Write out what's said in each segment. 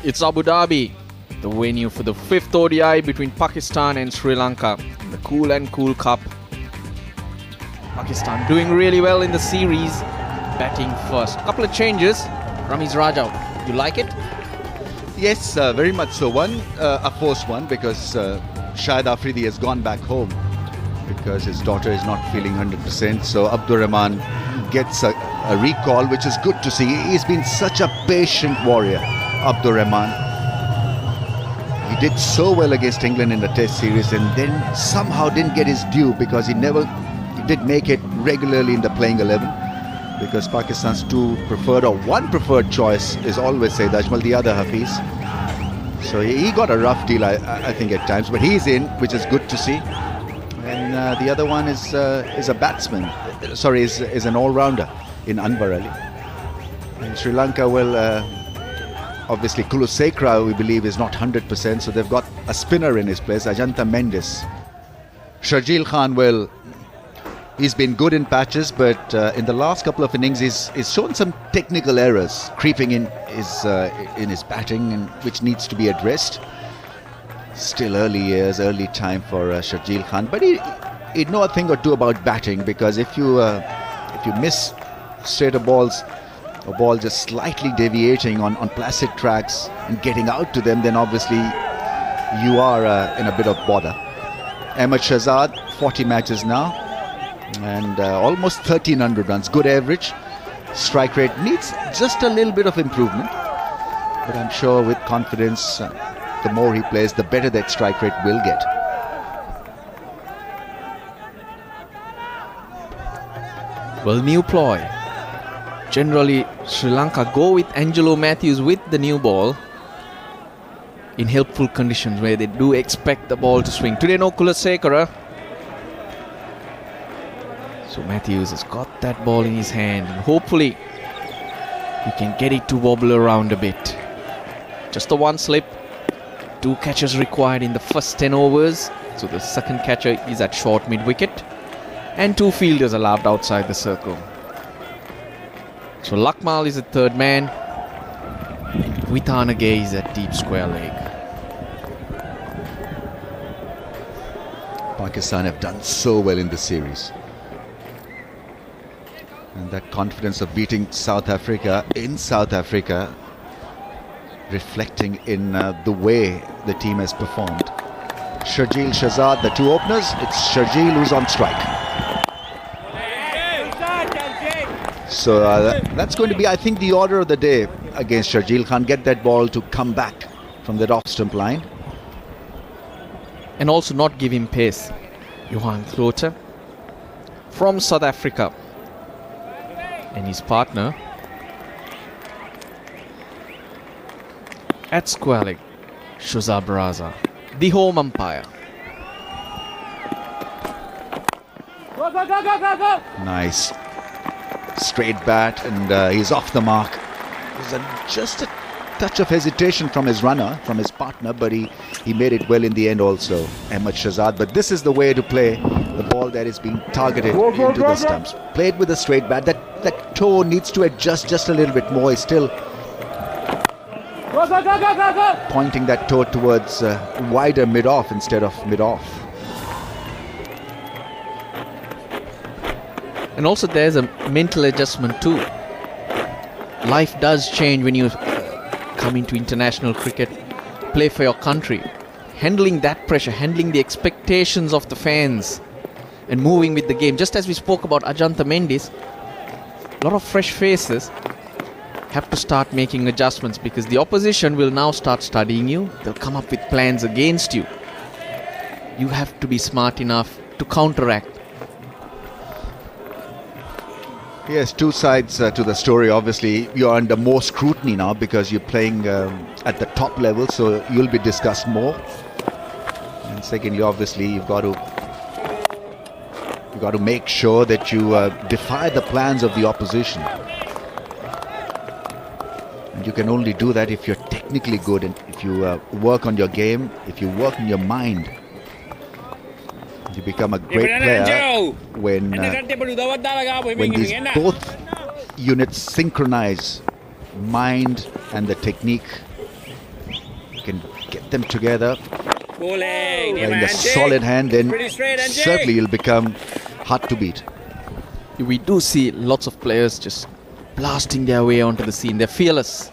It's Abu Dhabi, the venue for the 5th ODI between Pakistan and Sri Lanka in the Cool and Cool Cup. Pakistan doing really well in the series, batting first. A couple of changes. Ramiz Rajau, you like it? Yes, very much so. One, a forced one, because Shahid Afridi has gone back home because his daughter is not feeling 100%. So Abdur Rahman gets a recall, which is good to see. He's been such a patient warrior, Abdur Rahman. He did so well against England in the Test series and then somehow didn't get his due because he did make it regularly in the playing 11. Because Pakistan's one preferred choice is always Saeed Ajmal, the other Hafiz. So he got a rough deal, I think, at times, but he's in, which is good to see. And the other one is a batsman, is an all-rounder in Anwar Ali. In Sri Lanka, well, obviously Kulusekara, we believe, is not 100%, so they've got a spinner in his place, Ajantha Mendis. Sharjeel Khan, well, he's been good in patches, but in the last couple of innings, he's shown some technical errors creeping in his batting, and which needs to be addressed. Still early time for Sharjeel Khan, but he'd know a thing or two about batting, because if you miss straighter balls, a ball just slightly deviating on placid tracks and getting out to them, then obviously you are in a bit of bother. Ahmed Shahzad, 40 matches now, and almost 1300 runs, good average. Strike rate needs just a little bit of improvement, but I'm sure with confidence, the more he plays, the better that strike rate will get. Well, new ploy. Generally, Sri Lanka go with Angelo Matthews with the new ball in helpful conditions where they do expect the ball to swing. Today, no Kulasekara. So Matthews has got that ball in his hand, and hopefully he can get it to wobble around a bit. Just the one slip. 2 catches required in the first 10 overs. So the second catcher is at short mid-wicket. And 2 fielders allowed outside the circle. So Lakmal is the third man. And Vitanage is at deep square leg. Pakistan have done so well in this series. And that confidence of beating South Africa in South Africa reflecting in the way the team has performed. Sharjeel, Shahzad, the 2 openers. It's Sharjeel who's on strike. So that's going to be, I think, the order of the day against Sharjeel Khan. Get that ball to come back from that off-stump line. And also not give him pace. Johan Kloter from South Africa. And his partner at square leg, Shuzab Raza, the home umpire. Nice straight bat, and he's off the mark. There's just a touch of hesitation from his runner, from his partner, but he made it well in the end also, Ahmed Shahzad. But this is the way to play the ball that is being targeted into the stumps. Played with a straight bat. That toe needs to adjust just a little bit more. He's still pointing that toe towards wider mid-off instead of mid-off. And also there's a mental adjustment too. Life does change when you come into international cricket, play for your country. Handling that pressure, handling the expectations of the fans and moving with the game. Just as we spoke about Ajantha Mendis, a lot of fresh faces have to start making adjustments because the opposition will now start studying you. They'll come up with plans against you. You have to be smart enough to counteract. Yes, 2 sides to the story. Obviously, you're under more scrutiny now because you're playing at the top level, so you'll be discussed more. And secondly, obviously, you've got to make sure that you defy the plans of the opposition. And you can only do that if you're technically good and if you work on your game, if you work on your mind. You become a great player when these both units synchronize, mind and the technique them together, Bowling. playing a solid hand, then certainly he'll become hard to beat. We do see lots of players just blasting their way onto the scene. They're fearless.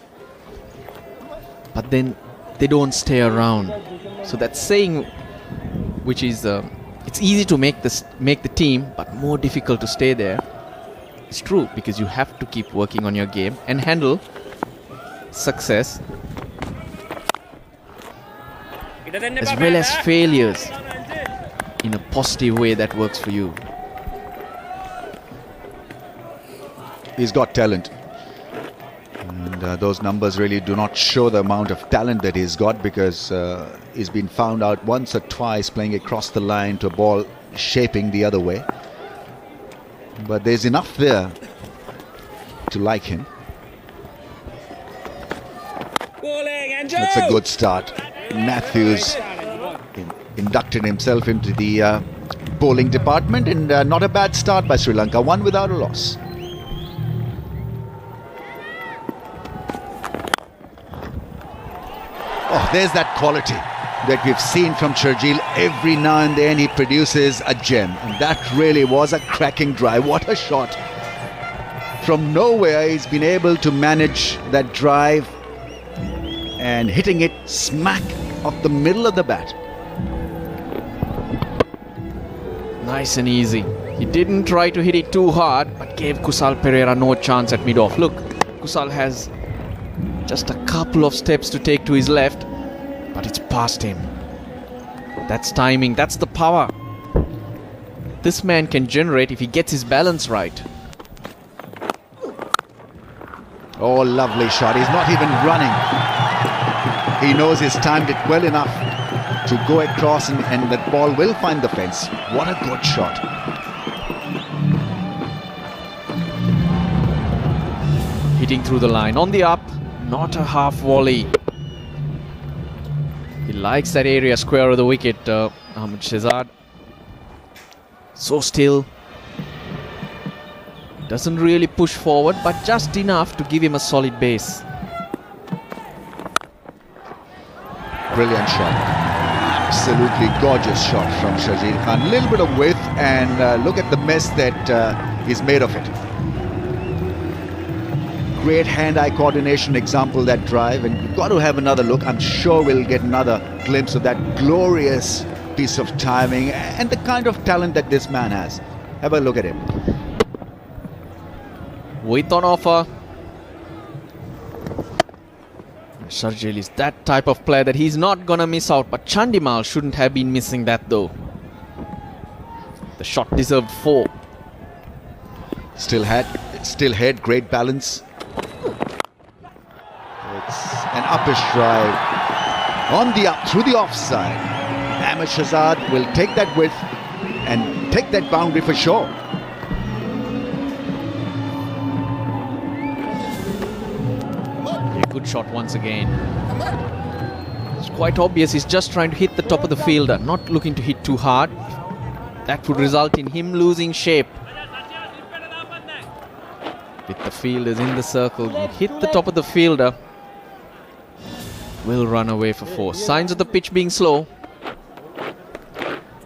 But then they don't stay around. So that saying, which is, it's easy to make the team, but more difficult to stay there, it's true, because you have to keep working on your game and handle success as well as failures in a positive way that works for you. He's got talent. And those numbers really do not show the amount of talent that he's got, because he's been found out once or twice playing across the line to a ball shaping the other way. But there's enough there to like him. That's a good start. Matthews inducted himself into the bowling department, and not a bad start by Sri Lanka, one without a loss. Oh, there's that quality that we've seen from Sharjeel. Every now and then he produces a gem, and that really was a cracking drive. What a shot. From nowhere he's been able to manage that drive and hitting it smack off the middle of the bat. Nice and easy. He didn't try to hit it too hard, but gave Kusal Perera no chance at mid-off. Look, Kusal has just a couple of steps to take to his left, but it's past him. That's timing, that's the power this man can generate if he gets his balance right. Oh, lovely shot. He's not even running. He knows he's timed it well enough to go across, and that ball will find the fence. What a good shot. Hitting through the line on the up, not a half volley. He likes that area square of the wicket, Ahmed Shehzad. So still. Doesn't really push forward, but just enough to give him a solid base. Brilliant shot. Absolutely gorgeous shot from Sharjeel Khan. A little bit of width, and look at the mess that he's made of it. Great hand-eye coordination example, that drive, and you've got to have another look. I'm sure we'll get another glimpse of that glorious piece of timing and the kind of talent that this man has. Have a look at him. With on offer. Sharjeel is that type of player that he's not gonna miss out, but Chandimal shouldn't have been missing that though. The shot deserved 4. Still had great balance. It's an uppish drive on the up through the offside. Ahmed Shehzad will take that width and take that boundary for sure. Good shot once again. It's quite obvious he's just trying to hit the top of the fielder, not looking to hit too hard. That would result in him losing shape. With the fielders in the circle, hit the top of the fielder. Will run away for 4. Signs of the pitch being slow.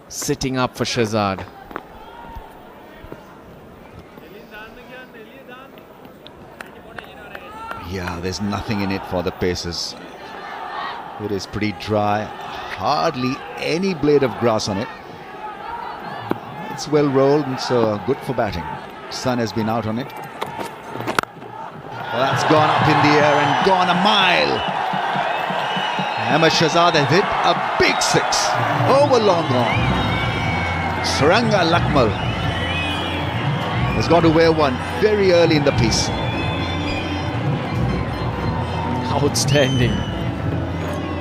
Sitting up for Shehzad. Yeah, there's nothing in it for the Pacers. It is pretty dry. Hardly any blade of grass on it. It's well rolled, and so good for batting. Sun has been out on it. Well, that's gone up in the air and gone a mile. Ahmed Shehzad has hit a big 6 over long on. Saranga Lakmal has got to wear one very early in the piece. Outstanding.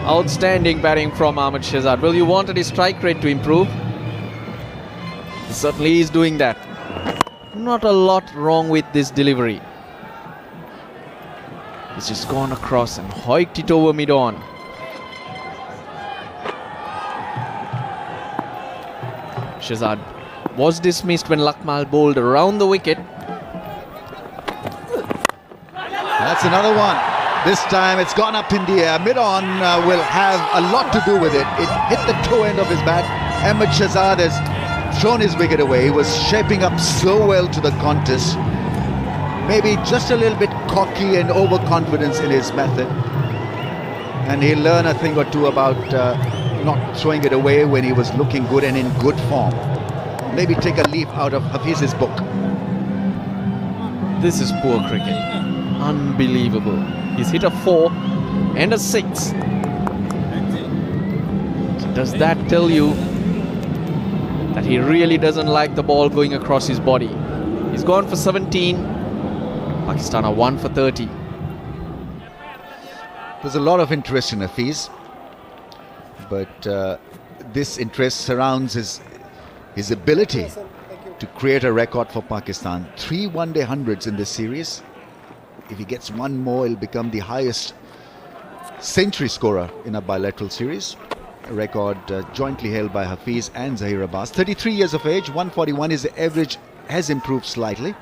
Outstanding batting from Ahmed Shehzad. Well, you wanted his strike rate to improve. He certainly is doing that. Not a lot wrong with this delivery. He's just gone across and hoiked it over mid-on. Shehzad was dismissed when Lakmal bowled around the wicket. That's another one. This time it's gone up in the air. Mid-on will have a lot to do with it. It hit the toe end of his bat. Ahmed Shahzad has thrown his wicket away. He was shaping up so well to the contest. Maybe just a little bit cocky and overconfidence in his method. And he'll learn a thing or two about not throwing it away when he was looking good and in good form. Maybe take a leaf out of Hafiz's book. This is poor cricket. Unbelievable. He's hit a 4 and a 6. Does that tell you that he really doesn't like the ball going across his body? He's gone for 17. Pakistan are 1 for 30. There's a lot of interest in Hafiz, but this interest surrounds his ability to create a record for Pakistan. 3 one-day hundreds in this series. If he gets one more, he'll become the highest century scorer in a bilateral series. A record jointly held by Hafiz and Zahir Abbas. 33 years of age, 141 is the average, has improved slightly.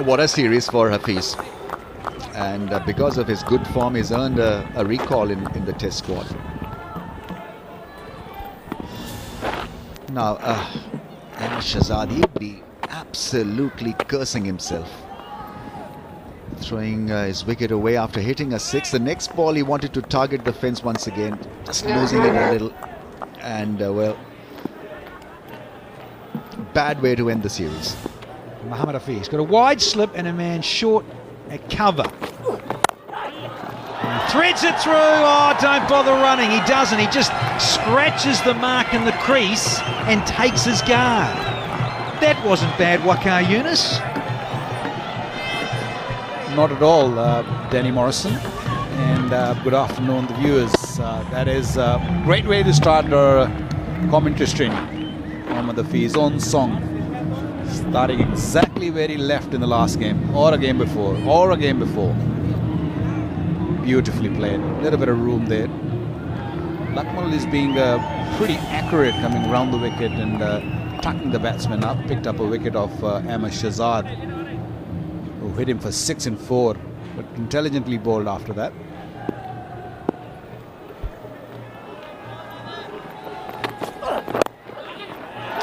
What a series for Hafiz. And because of his good form, he's earned a recall in the test squad. Now, Ahmed Shahzad, he'd be absolutely cursing himself. Throwing his wicket away after hitting a 6. The next ball he wanted to target the fence once again, just losing it a little. And, well, bad way to end the series. Mohammad Hafiz got a wide slip and a man short at cover. Threads it through. Oh, don't bother running. He doesn't. He just scratches the mark in the crease and takes his guard. That wasn't bad, Waqar Yunus. Not at all, Danny Morrison. And good afternoon, the viewers. That is a great way to start our commentary stream. Mohammad Hafiz on song. Starting exactly where he left in the last game, or a game before, Beautifully played. A little bit of room there. Lakmal is being pretty accurate coming around the wicket and tucking the batsman up. Picked up a wicket of Ahmed Shahzad, who hit him for 6 and 4, but intelligently bowled after that.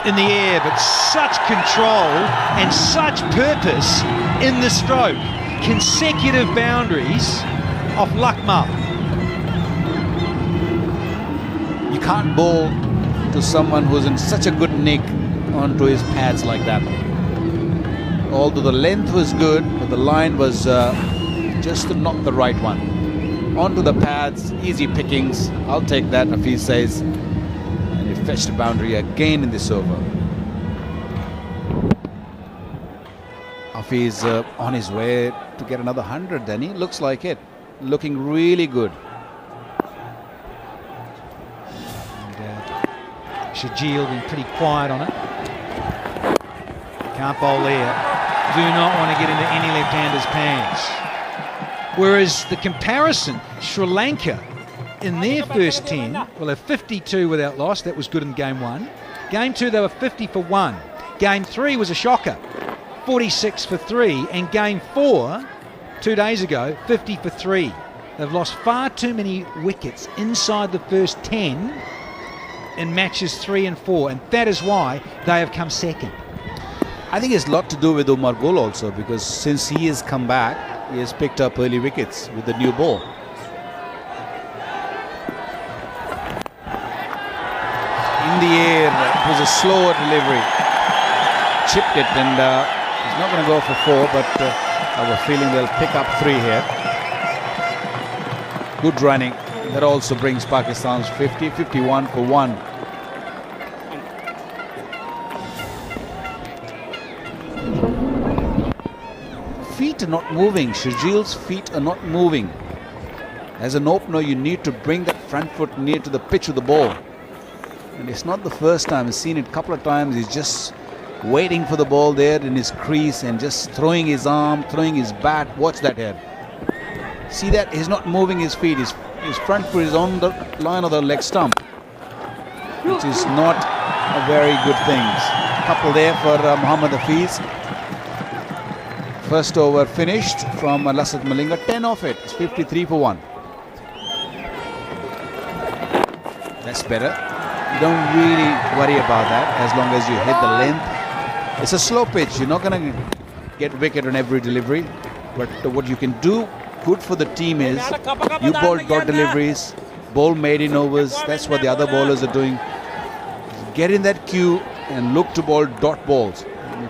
In the air, but such control and such purpose in the stroke. Consecutive boundaries off Lakmal. You can't bowl to someone who's in such a good nick onto his pads like that. Although the length was good, but the line was just not the right one. Onto the pads, easy pickings. I'll take that, Hafiz says. And he fetched a boundary again in this over. Hafiz on his way to get another 100, then he looks like it. Looking really good. And Shajil been pretty quiet on it. Can't bowl there. Do not want to get into any left-hander's pants. Whereas the comparison, Sri Lanka in their first 10 will have 52 without loss. That was good in game 1. Game 2 they were 50 for 1. Game 3 was a shocker, 46 for 3. And game 4 2 days ago, 50 for 3. They've lost far too many wickets inside the first 10 in matches 3 and 4, and that is why they have come second. I think it's a lot to do with Umar Gul also, because since he has come back, he has picked up early wickets with the new ball. In the air, it was a slower delivery. Chipped it, and he's not going to go for 4, but I have a feeling they'll pick up 3 here. Good running. That also brings Pakistan's 50, 51 for 1. Feet are not moving. Shajil's feet are not moving. As an opener, you need to bring that front foot near to the pitch of the ball. And it's not the first time. I've seen it a couple of times. He's just waiting for the ball there in his crease and just throwing his arm, throwing his bat. Watch that head. See that? He's not moving his feet. His front foot is on the line of the leg stump, which is not a very good thing. couple there for Mohammad Hafiz. First over finished from Lasat Malinga. 10 off it. It's 53 for 1. That's better. You don't really worry about that as long as you hit the length. It's a slow pitch. You're not going to get wicket on every delivery. But what you can do good for the team is you bowl dot deliveries, bowl maiden overs. That's what the other bowlers are doing. Get in that queue and look to bowl dot balls.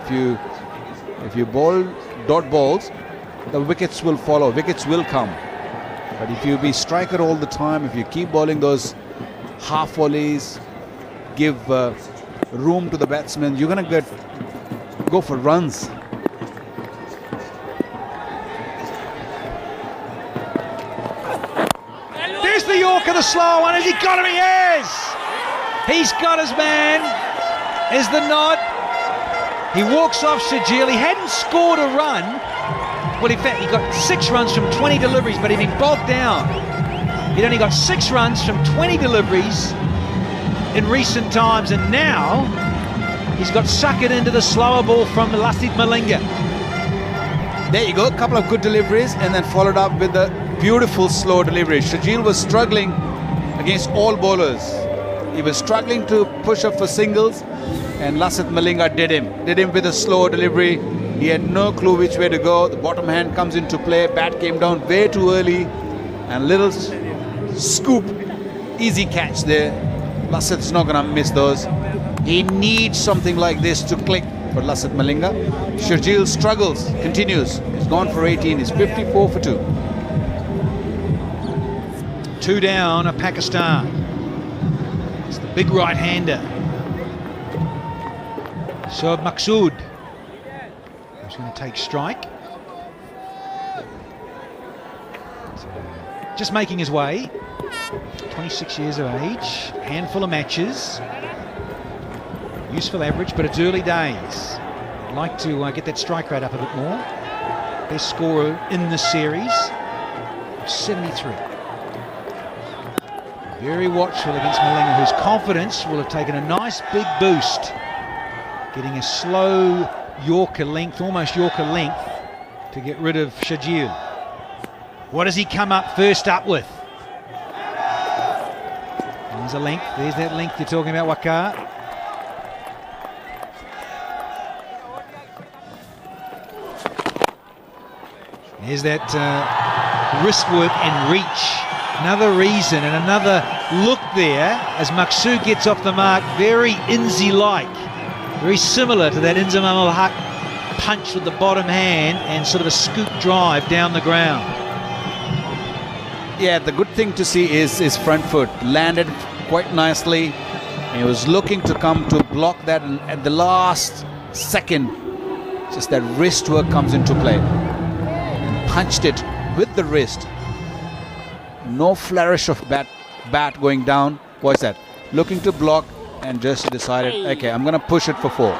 If you bowl dot balls, the wickets will follow. Wickets will come. But if you be striker all the time, if you keep bowling those half volleys, give room to the batsmen, you're going to go for runs. There's the Yorker, the slow one. Has he got him? He has. He's got his man. Is the nod. He walks off Shajil. He hadn't scored a run. Well, in fact, he got 6 runs from 20 deliveries, but he'd been bogged down. He'd only got 6 runs from 20 deliveries in recent times, and now he's got suckered into the slower ball from Lasith Malinga. There you go, a couple of good deliveries and then followed up with a beautiful slow delivery. Shajil was struggling against all bowlers. He was struggling to push up for singles, and Lasith Malinga did him with a slow delivery. He had no clue which way to go. The bottom hand comes into play. Bat came down way too early, and little scoop, easy catch there. Lasith's not going to miss those. He needs something like this to click for Lasith Malinga. Shajil struggles, continues. He's gone for 18. He's 54 for 2. 2 down, Pakistan. It's the big right-hander. So Maqsood, who's going to take strike. Just making his way. 26 years of age, handful of matches. Useful average, but it's early days. I'd like to get that strike rate up a bit more. Best scorer in the series, 73. Very watchful against Malinga, whose confidence will have taken a nice big boost. Getting a slow Yorker length, almost Yorker length, to get rid of Shajil. What does he come up first up with? There's a length. There's that length you're talking about, Waqar. There's that wrist work and reach. Another reason and another look there as Maqsood gets off the mark. Very Inzi-like. Very similar to that Inzam al-Haq punch with the bottom hand and sort of a scoop drive down the ground. Yeah, the good thing to see is his front foot landed quite nicely. He was looking to come to block that, and at the last second, just that wrist work comes into play. And punched it with the wrist. No flourish of bat going down. What's that? Looking to block and just decided, okay, I'm going to push it for 4.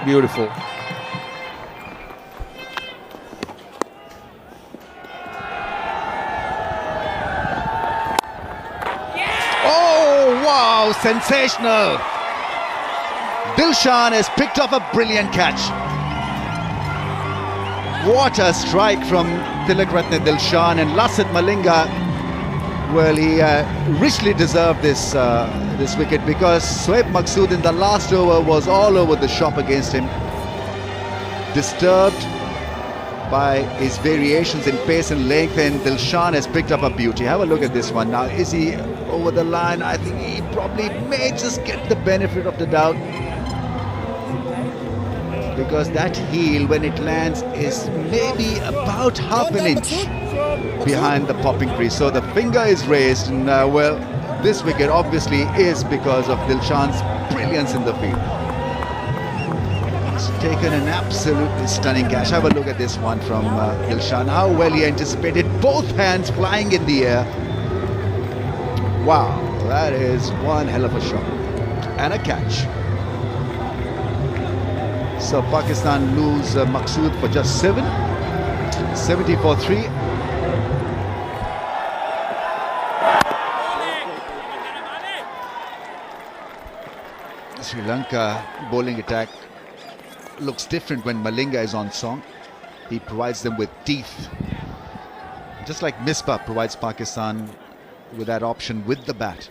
Beautiful. Oh, wow, sensational. Dilshan has picked up a brilliant catch. What a strike from Tilakratne Dilshan, and Lasith Malinga, well, he richly deserved this this wicket, because Shoaib Maqsood in the last over was all over the shop against him. Disturbed by his variations in pace and length, and Dilshan has picked up a beauty. Have a look at this one now. Is he over the line? I think he probably may just get the benefit of the doubt, because that heel, when it lands, is maybe about half an inch behind the popping crease. So the finger is raised, and well, this wicket obviously is because of Dilshan's brilliance in the field. He's taken an absolutely stunning catch. Have a look at this one from Dilshan. How well he anticipated, both hands flying in the air. Wow, that is one hell of a shot. And a catch. So Pakistan lose Maqsood for just 7. 70-3. Sri Lanka bowling attack looks different when Malinga is on song. He provides them with teeth. Just like Misbah provides Pakistan with that option with the bat.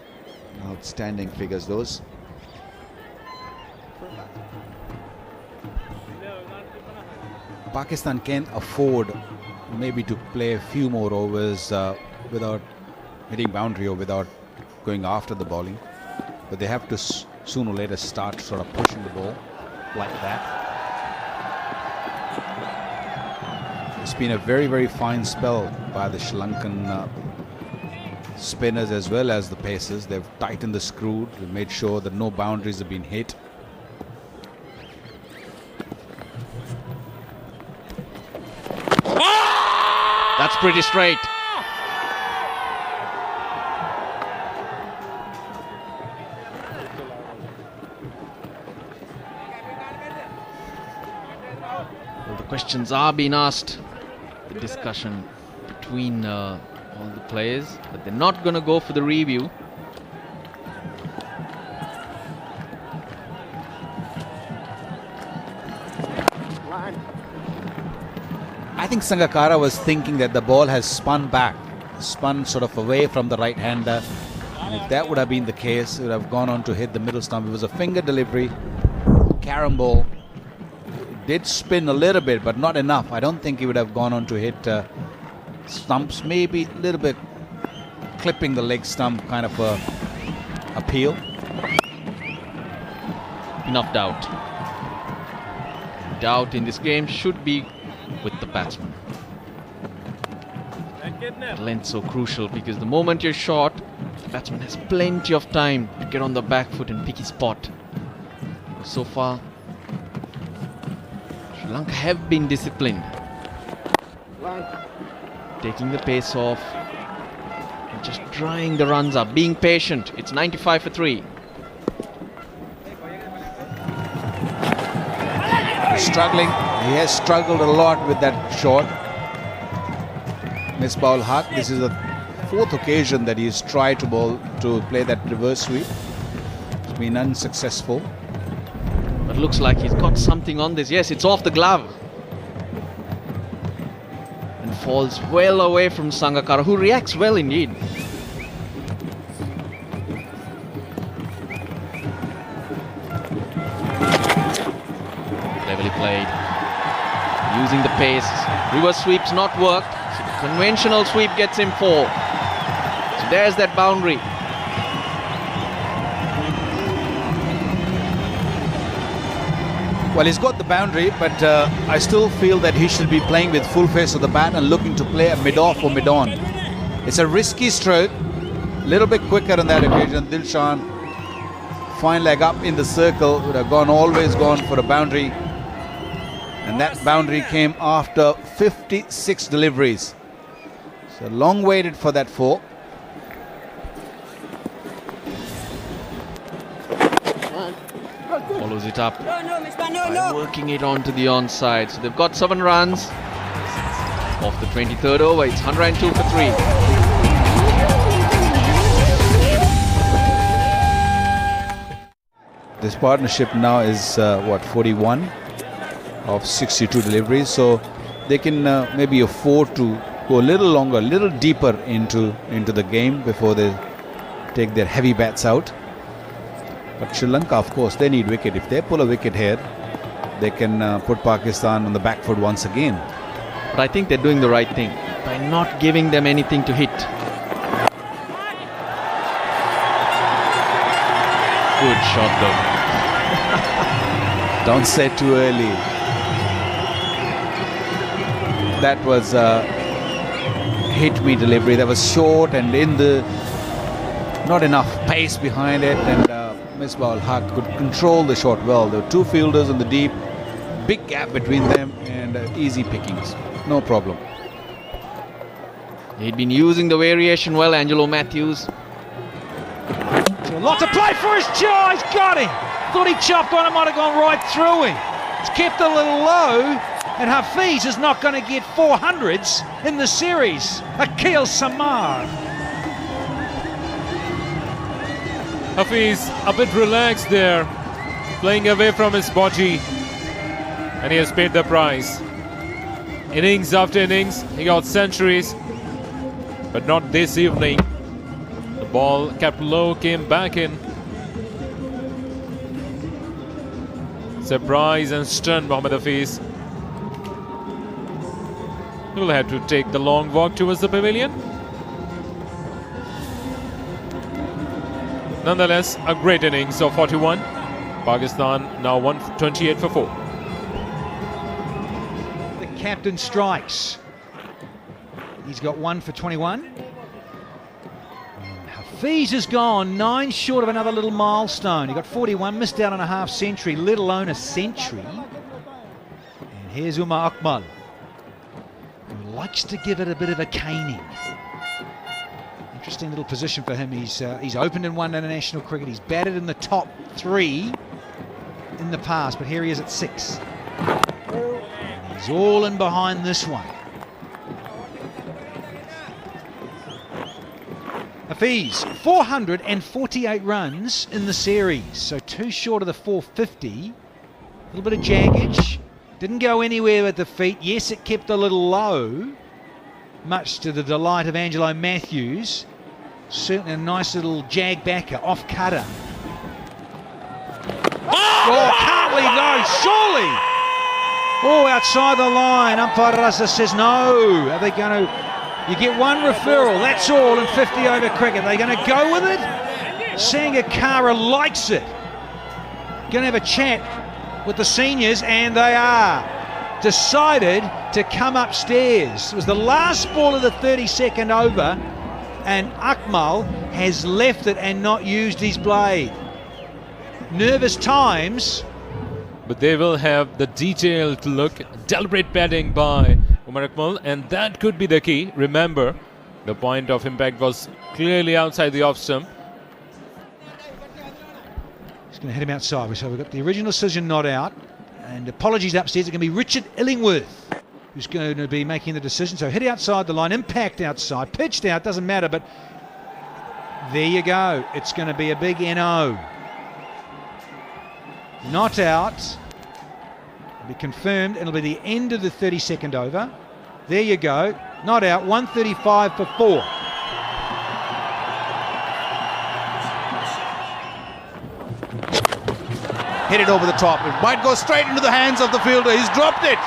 Outstanding figures those. Pakistan can afford maybe to play a few more overs without hitting boundary or without going after the bowling. But they have to sooner or later start sort of pushing the ball like that. It's been a very, very fine spell by the Sri Lankan spinners as well as the pacers. They've tightened the screw. They've made sure that no boundaries have been hit. That's pretty straight. Well, the questions are being asked. The discussion between all the players, but they're not going to go for the review. I think Sangakkara was thinking that the ball has spun back, spun sort of away from the right-hander. And if that would have been the case, it would have gone on to hit the middle stump. It was a finger delivery, carom ball. It did spin a little bit, but not enough. I don't think he would have gone on to hit stumps. Maybe a little bit clipping the leg stump, kind of a appeal. Enough doubt. Doubt in this game should be with the batsman. Length so crucial because the moment you're short, the batsman has plenty of time to get on the back foot and pick his spot. So far, Sri Lanka have been disciplined, taking the pace off and just drying the runs up, being patient. It's 95 for 3. Struggling. He has struggled a lot with that shot. Misbah-ul-Haq. This is the 4th occasion that he's tried to play that reverse sweep. It's been unsuccessful. But looks like he's got something on this. Yes, it's off the glove. And falls well away from Sangakkara, who reacts well indeed. Cleverly played. Using the pace. Reverse sweep's not worked. So the conventional sweep gets him 4. So there's that boundary. Well, he's got the boundary, but I still feel that he should be playing with full face of the bat and looking to play a mid-off or mid-on. It's a risky stroke. A little bit quicker on that occasion. Dilshan, fine leg up in the circle, would have always gone for a boundary. And that boundary came after 56 deliveries. So long waited for that 4. Follows it up by working it onto the onside. So they've got 7 runs off the 23rd over. It's 102 for 3. This partnership now is 41 of 62 deliveries, so they can maybe afford to go a little longer, a little deeper into the game before they take their heavy bats out. But Sri Lanka, of course, they need wicket. If they pull a wicket here, they can put Pakistan on the back foot once again. But I think they're doing the right thing by not giving them anything to hit. Good shot though. Don't say too early. That was a hit-me delivery. That was short and not enough pace behind it, and Misbah-ul-Haq could control the shot well. There were 2 fielders in the deep, big gap between them, and easy pickings. No problem. He'd been using the variation well, Angelo Matthews. A lot to play for his jaw. He's got him. Thought he chopped on him, might have gone right through him. It's kept a little low, and Hafiz is not going to get 400s in the series. Akil Samar. Hafiz a bit relaxed there. playing away from his body, and he has paid the price. Innings after innings, he got centuries, but not this evening. The ball kept low, came back in. Surprise and stunned Mohammad Hafiz. He will have to take the long walk towards the pavilion. Nonetheless, a great innings of 41. Pakistan now 128 for 4. The captain strikes. He's got 1 for 21. And Hafiz has gone 9 short of another little milestone. He got 41, missed out on a half century, let alone a century. And here's Umar Akmal, who likes to give it a bit of a caning. Interesting little position for him. He's opened in one international cricket. He's batted in the top 3 in the past, but here he is at 6. And he's all in behind this one. Hafiz, 448 runs in the series, so 2 short of the 450. A little bit of jaggage. Didn't go anywhere with the feet. Yes, it kept a little low, much to the delight of Angelo Matthews. Certainly a nice little jag backer, off cutter. Oh, can't leave those, surely! Oh, outside the line. Umpire Rasa says no. Are they going to... You get one referral, that's all in 50 over cricket. Are they going to go with it? Sangakkara likes it. Going to have a chat with the seniors, and they are. Decided to come upstairs. It was the last ball of the 32nd over, and Akmal has left it and not used his blade. Nervous times. But they will have the detailed look, deliberate batting by Umar Akmal, and that could be the key. Remember, the point of impact was clearly outside the off stump. He's going to hit him outside. So we've got the original decision not out. And apologies upstairs. It's going to be Richard Illingworth who's going to be making the decision. So hit outside the line, impact outside, pitched out, doesn't matter, but there you go. It's going to be a big NO. Not out. It'll be confirmed. It'll be the end of the 32nd over. There you go. Not out. 135 for 4. Hit it over the top. It might go straight into the hands of the fielder. He's dropped it.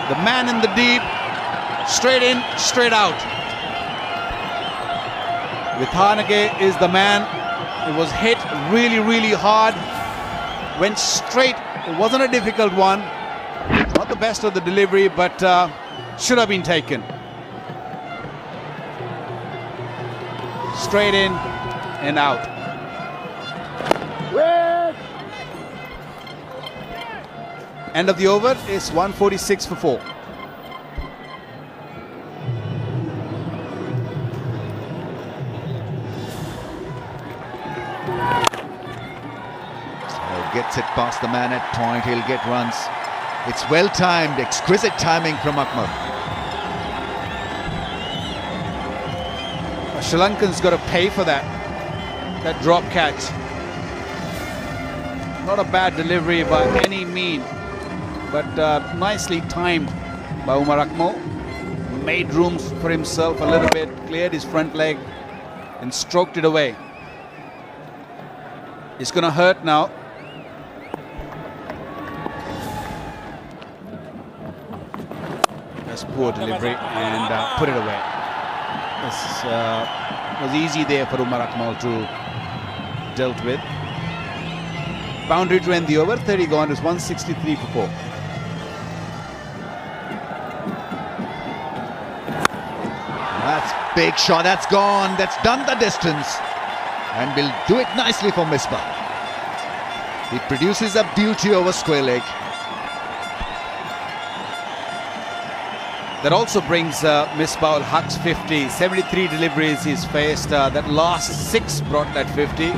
The man in the deep. Straight in, straight out. Vithanage is the man. It was hit really, really hard. Went straight. It wasn't a difficult one. Not the best of the delivery, but should have been taken. Straight in and out. End of the over is 146 for 4. Gets it past the man at point, he'll get runs. It's well timed, exquisite timing from Akmal. Sri Lankan's got to pay for that drop catch. Not a bad delivery by any mean, but nicely timed by Umar Akmal. Made room for himself a little bit, cleared his front leg and stroked it away. It's going to hurt now. That's poor delivery and put it away. This was easy there for Umar Akmal to dealt with. Boundary to end the over, 30 gone is 163 for 4. That's big shot, that's gone, that's done the distance. And will do it nicely for Misbah. He produces a beauty over square leg. That also brings Misbah Huq's 50. 73 deliveries he's faced. That last 6 brought that 50.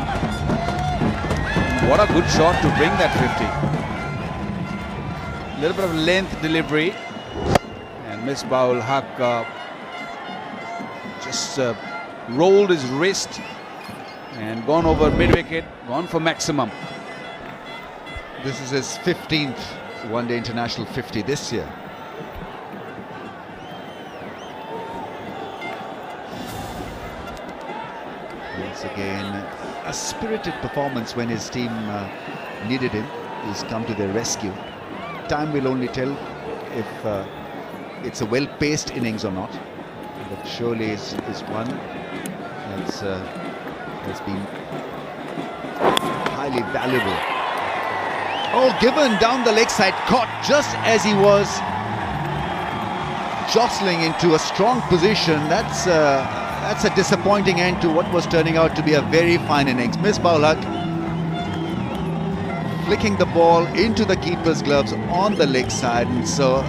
What a good shot to bring that 50. A little bit of length delivery. And Misbah Huq just rolled his wrist and gone over mid-wicket, gone for maximum. This is his 15th one-day international 50 this year. Once again, a spirited performance when his team needed him. He's come to their rescue. Time will only tell if it's a well-paced innings or not. But surely is one that's been highly valuable. Oh, given down the leg side, caught just as he was jostling into a strong position. That's a disappointing end to what was turning out to be a very fine innings. Misbah-ul-Haq flicking the ball into the keeper's gloves on the leg side, and so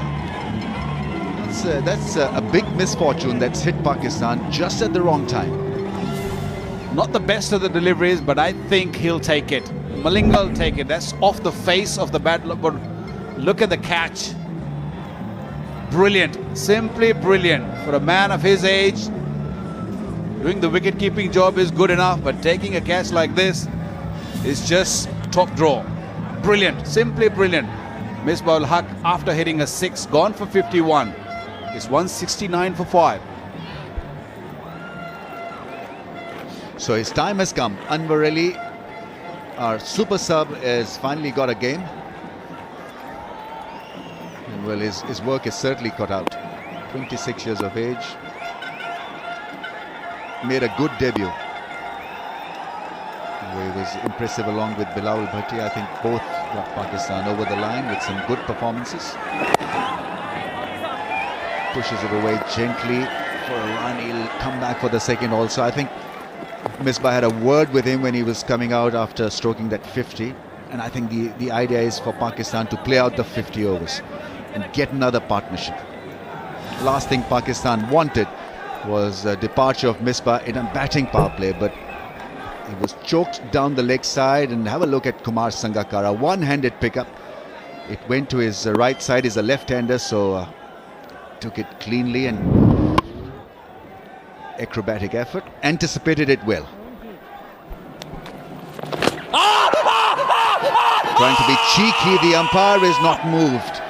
that's a big misfortune that's hit Pakistan just at the wrong time. Not the best of the deliveries, but I think he'll take it. Malinga will take it. That's off the face of the bat. But look at the catch. Brilliant. Simply brilliant. For a man of his age, doing the wicket-keeping job is good enough, but taking a catch like this is just top draw. Brilliant. Simply brilliant. Misbah-ul-Haq, after hitting a 6, gone for 51. It's 169 for 5. So his time has come. Anwar Ali, our super sub, has finally got a game. And well, his work is certainly cut out. 26 years of age. Made a good debut. He was impressive along with Bilal Bhatti. I think both got Pakistan over the line with some good performances. Pushes it away gently for a run. He'll come back for the second also. I think Misbah had a word with him when he was coming out after stroking that 50, and I think the idea is for Pakistan to play out the 50 overs and get another partnership. Last thing Pakistan wanted was a departure of Misbah in a batting power play, but he was choked down the leg side. And have a look at Kumar Sangakkara, one-handed pickup. It went to his right side. He's a left-hander, so took it cleanly and acrobatic effort, anticipated it well. Trying to be cheeky, the umpire is not moved.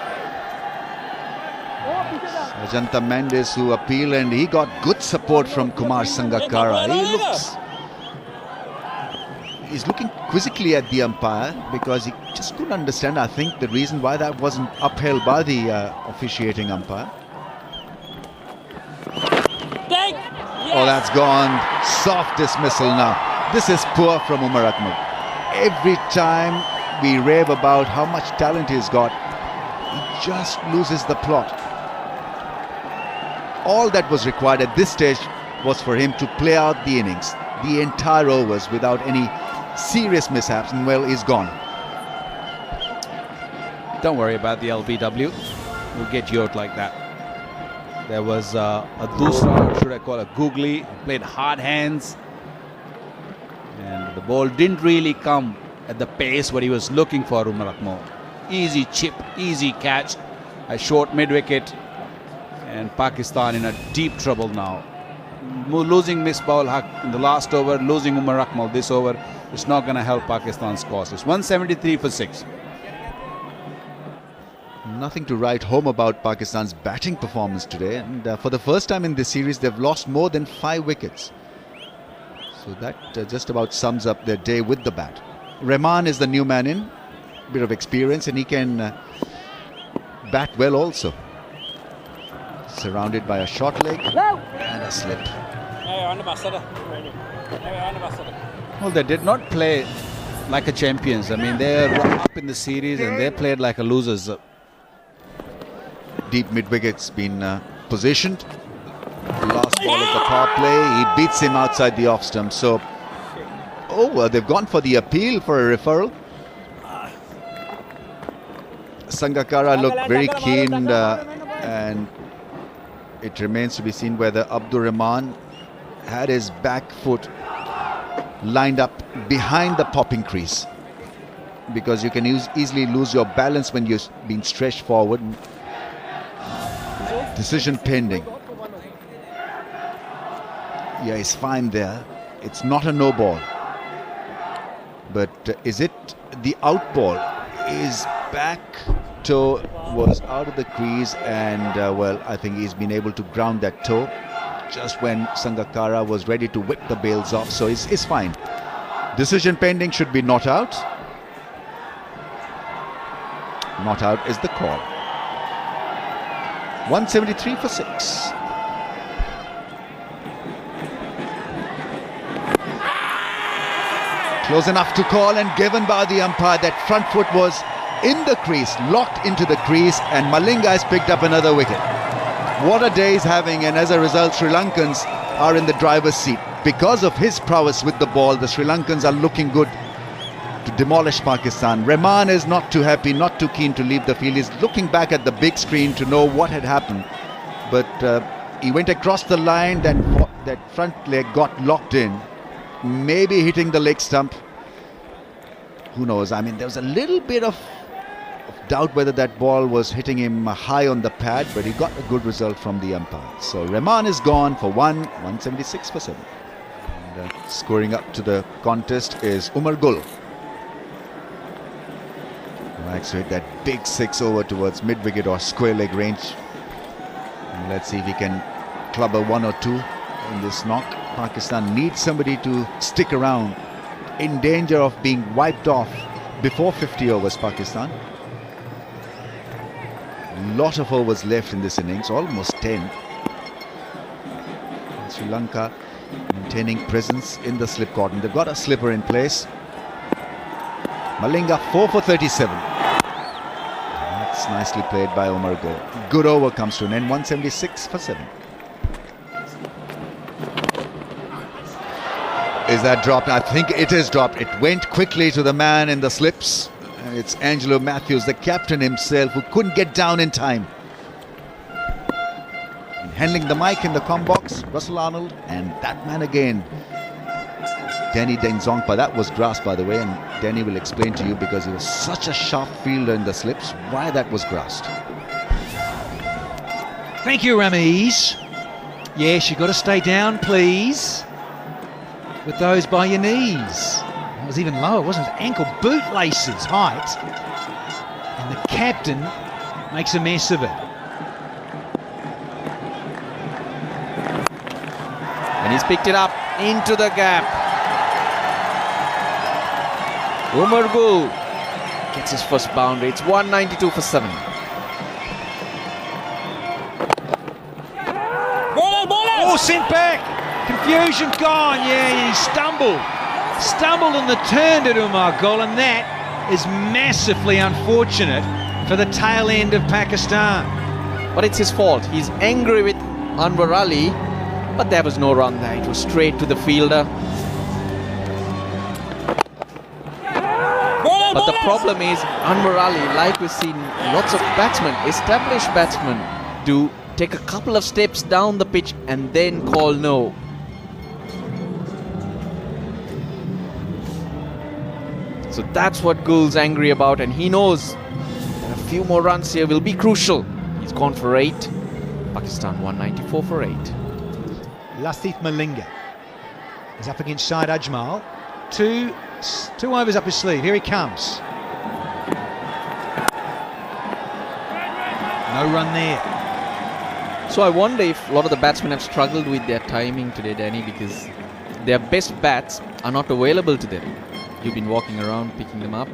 Ajanta Mendes who appealed, and he got good support from Kumar Sangakkara. He's looking quizzically at the umpire because he just couldn't understand, I think, the reason why that wasn't upheld by the officiating umpire. Oh, that's gone. Soft dismissal now. This is poor from Umar Akmal. Every time we rave about how much talent he's got, he just loses the plot. All that was required at this stage was for him to play out the innings, the entire overs, without any serious mishaps, and well, he's gone. Don't worry about the LBW. We'll get you out like that. There was a dusra, or should I call a googly, played hard hands, and the ball didn't really come at the pace what he was looking for, Umar Akmal. Easy chip, easy catch, a short mid-wicket, and Pakistan in a deep trouble now. Losing Misbah-ul-Haq in the last over, losing Umar Akmal this over, it's not going to help Pakistan's cause. It's 173 for 6. Nothing to write home about Pakistan's batting performance today, and for the first time in this series they've lost more than 5 wickets. So that just about sums up their day with the bat. Rahman is the new man in, bit of experience, and he can bat well also. Surrounded by a short leg and a slip. Well, they did not play like a champions. I mean, they're up in the series and they played like a losers. Deep mid-wicket's been positioned. Last ball of the power play, he beats him outside the off stump. So, they've gone for the appeal for a referral. Sangakkara looked very keen, and it remains to be seen whether Abdur Rahman had his back foot lined up behind the popping crease, because you can easily lose your balance when you're being stretched forward. Decision pending. Yeah, he's fine there. It's not a no ball. But is it the out ball? His back toe was out of the crease, and well, I think he's been able to ground that toe just when Sangakkara was ready to whip the bails off, so it's fine. Decision pending, should be not out. Not out is the call. 173 for 6. Close enough to call, and given by the umpire. That front foot was in the crease, locked into the crease, and Malinga has picked up another wicket. What a day he's having, and as a result Sri Lankans are in the driver's seat. Because of his prowess with the ball, the Sri Lankans are looking good to demolish Pakistan. Rahman is not too happy, not too keen to leave the field. He's looking back at the big screen to know what had happened, but he went across the line, that front leg got locked in, maybe hitting the leg stump. Who knows? I mean, there was a little bit of doubt whether that ball was hitting him high on the pad, but he got a good result from the umpire. So Rahman is gone for 176 for 7. And scoring up to the contest is Umar Gul. Likes to hit that big 6 over towards mid-wicket or square leg range. And let's see if he can club a 1 or 2 in this knock. Pakistan needs somebody to stick around, in danger of being wiped off before 50 overs, Pakistan. Lot of overs left in this innings, almost 10. And Sri Lanka maintaining presence in the slip cordon. They've got a slipper in place. Malinga 4 for 37. That's nicely played by Umar Gul. Good over comes to an end, 176 for 7. Is that dropped? I think it is dropped. It went quickly to the man in the slips. And it's Angelo Matthews, the captain himself, who couldn't get down in time. And handling the mic in the comm box, Russell Arnold, and that man again, Danny Denzongpa. That was grass, by the way, and Danny will explain to you, because he was such a sharp fielder in the slips, why that was grassed. Thank you, Ramiz. Yes, you've got to stay down, please, with those by your knees. It was even lower, wasn't it? Ankle bootlaces height. And the captain makes a mess of it. And he's picked it up into the gap. Umar Gul gets his first boundary. It's 192 for 7. Oh, sent back. Confusion gone. Yeah, he stumbled and the turn to Umar Gul, and that is massively unfortunate for the tail end of Pakistan. But it's his fault. He's angry with Anwar Ali, but there was no run there. It was straight to the fielder. But the problem is, Anwar Ali, like we've seen lots of batsmen, established batsmen, do take a couple of steps down the pitch and then call no. So that's what Gul's angry about, and he knows that a few more runs here will be crucial. He's gone for 8. Pakistan 194 for 8. Lasith Malinga is up against Syed Ajmal. Two overs up his sleeve. Here he comes. No run there. So I wonder if a lot of the batsmen have struggled with their timing today, Danny, because their best bats are not available to them. You've been walking around picking them up.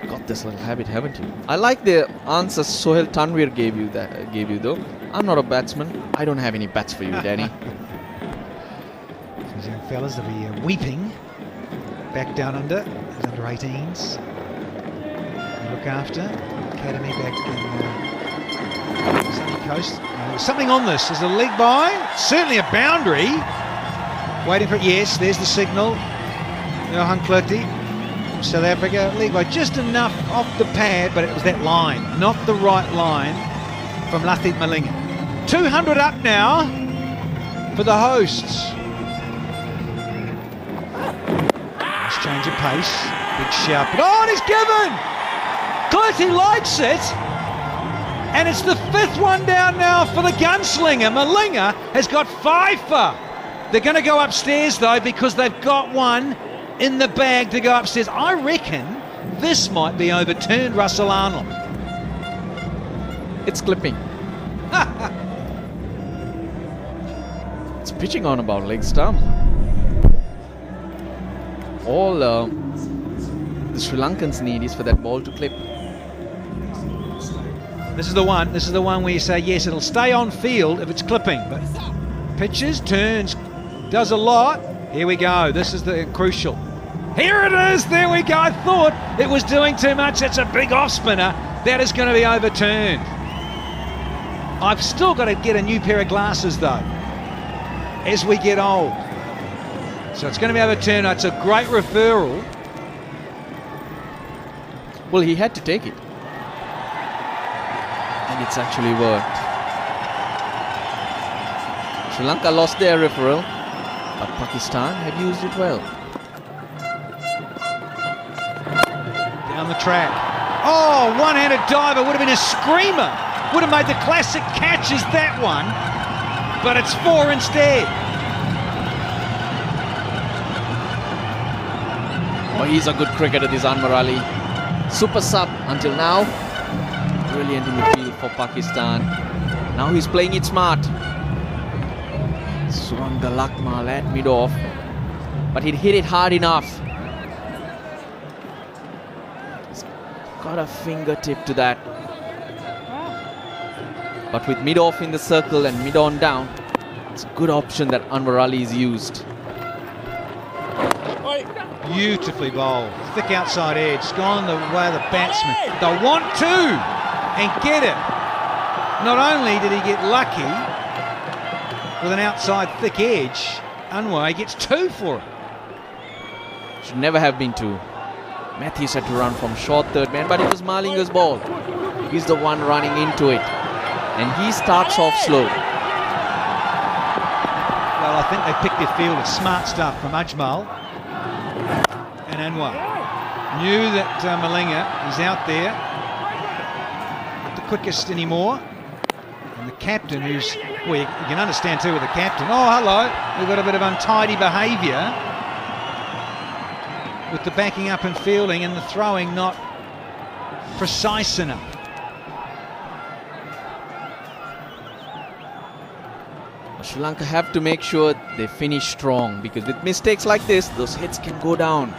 Got this little habit, haven't you? I like the answer Sohail Tanvir gave you though. I'm not a batsman. I don't have any bats for you, Danny. These young fellas, they'll be weeping back down under, those under 18s. They look after academy back in Sunny Coast. Something on this. There's a leg by. Certainly a boundary. Waiting for it. Yes, there's the signal. Johan Klurti from South Africa. Leg by just enough off the pad, but it was that line, not the right line from Lasith Malinga. 200 up now for the hosts. Nice change of pace. Big shout. Oh, and he's given! Klurti likes it. And it's the 5th one down now for the gunslinger. Malinga has got 5 for. They're going to go upstairs though, because they've got one in the bag to go upstairs. I reckon this might be overturned, Russell Arnold. It's clipping. It's pitching on about leg stump. All the Sri Lankans need is for that ball to clip. This is the one where you say, yes, it'll stay on field if it's clipping. But pitches, turns, does a lot. Here we go. This is the crucial. Here it is. There we go. I thought it was doing too much. That's a big off spinner. That is going to be overturned. I've still got to get a new pair of glasses, though, as we get old. So it's going to be overturned. It's a great referral. Well, he had to take it. And it's actually worked. Sri Lanka lost their referral, but Pakistan have used it well. Down the track. Oh, one-handed diver would have been a screamer. Would have made the classic catch as that one, but it's 4 instead. Oh, he's a good cricketer, this Anwar Ali. Super sub until now. Brilliant in the field for Pakistan. Now he's playing it smart. Swung the Lakmal at mid-off, but he'd hit it hard enough. He's got a fingertip to that. But with mid-off in the circle and mid-on down, it's a good option that Anwar Ali is used. Beautifully bowled. Thick outside edge. Gone the way of the batsman. They want to and get it. Not only did he get lucky with an outside thick edge, Anwar, he gets 2 for it. Should never have been 2. Matthews had to run from short third man, but it was Malinga's ball. He's the one running into it. And he starts off slow. Well, I think they picked their field of smart stuff from Ajmal and Anwar. Knew that Malinga is out there, not the quickest anymore. And the captain, who's, well, you can understand too with the captain. Oh, hello, we've got a bit of untidy behaviour with the backing up and fielding and the throwing not precise enough. Sri Lanka have to make sure they finish strong, because with mistakes like this, those hits can go down.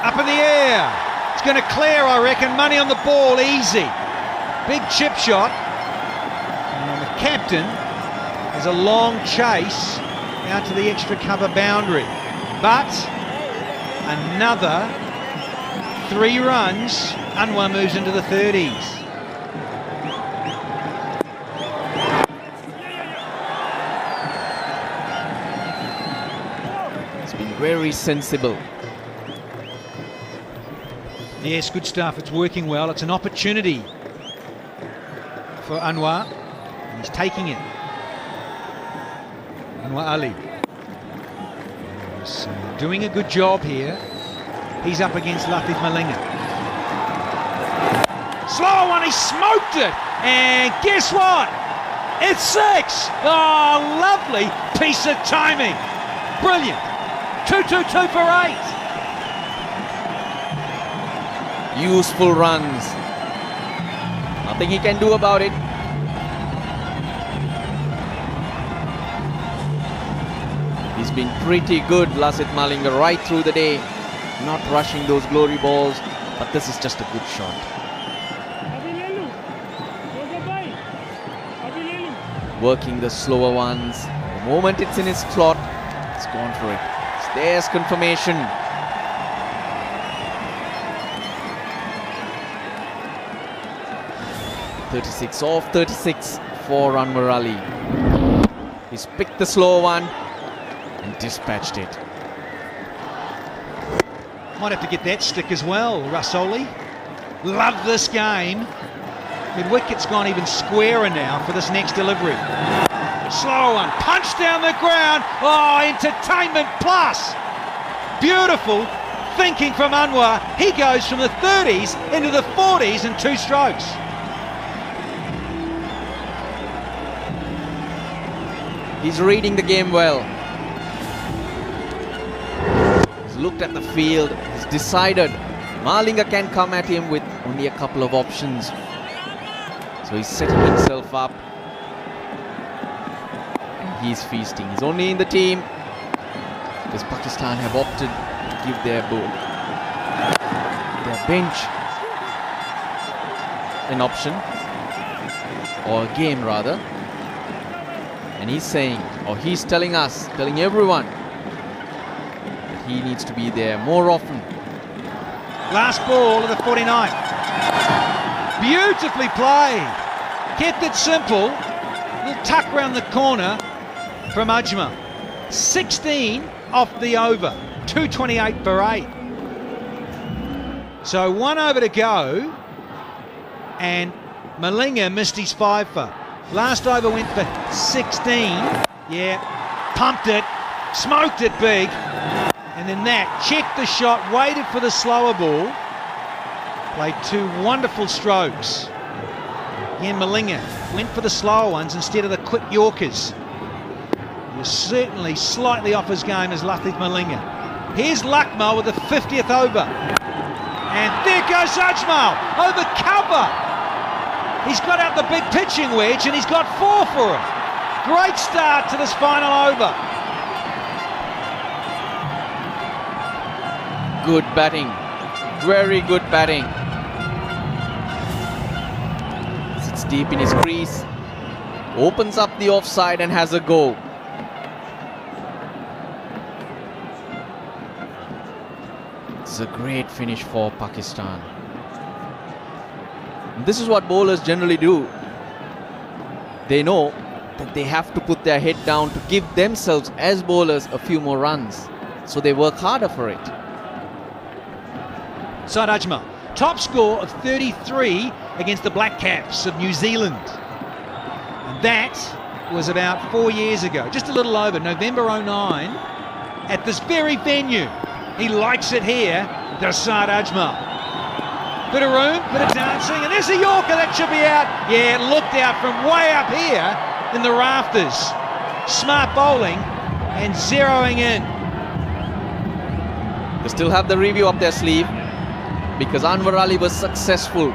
Up in the air. It's going to clear, I reckon. Money on the ball, easy. Big chip shot. And the captain has a long chase out to the extra cover boundary. But another 3 runs. Anwar moves into the 30s. Very sensible. Yes, good stuff. It's working well. It's an opportunity for Anwar. And he's taking it. Anwar Ali. He's doing a good job here. He's up against Latif Malinga. Slow one, he smoked it. And guess what? It's 6. Oh, lovely piece of timing. Brilliant. 2-2-2 for 8. Useful runs. Nothing he can do about it. He's been pretty good, Lasith Malinga, right through the day. Not rushing those glory balls, but this is just a good shot. Working the slower ones. The moment it's in his slot, it's gone for it. There's confirmation. .36 off 36 for Anwar Ali. He's picked the slow one and dispatched it. Might have to get that stick as well, Rasoli. Love this game. Mid-wicket's gone even squarer now for this next delivery. Slow one, punch down the ground. Oh, entertainment plus. Beautiful thinking from Anwar. He goes from the 30s into the 40s in 2 strokes. He's reading the game well. He's looked at the field, he's decided Malinga can come at him with only a couple of options. So he's setting himself up. And he's feasting. He's only in the team because Pakistan have opted to give their bench an option, or a game rather. And he's saying, or he's telling us, telling everyone, that he needs to be there more often. Last ball of the 49th. Beautifully played. Kept it simple. Little tuck round the corner from Ajmal. 16 off the over. 228 for 8. So 1 over to go. And Malinga missed his 5 for. Last over went for 16. Yeah, pumped it, smoked it big. And then that, checked the shot, waited for the slower ball. Played 2 wonderful strokes. Again, Malinga went for the slower ones instead of the quick Yorkers. He was certainly slightly off his game as Lathith Malinga. Here's Luckmal with the 50th over. And there goes Ajmal over cover. He's got out the big pitching wedge and he's got 4 for him. Great start to this final over. Good batting. Very good batting. Sits deep in his crease. Opens up the offside and has a go. It's a great finish for Pakistan. This is what bowlers generally do. They know that they have to put their head down to give themselves as bowlers a few more runs. So they work harder for it. Saad Ajmal, top score of 33 against the Black Caps of New Zealand. And that was about 4 years ago, just a little over, November 09, at this very venue. He likes it here, does Saad Ajmal. Bit of room, bit of dancing, and there's a Yorker that should be out. Yeah, it looked out from way up here in the rafters. Smart bowling and zeroing in. They still have the review up their sleeve because Anwar Ali was successful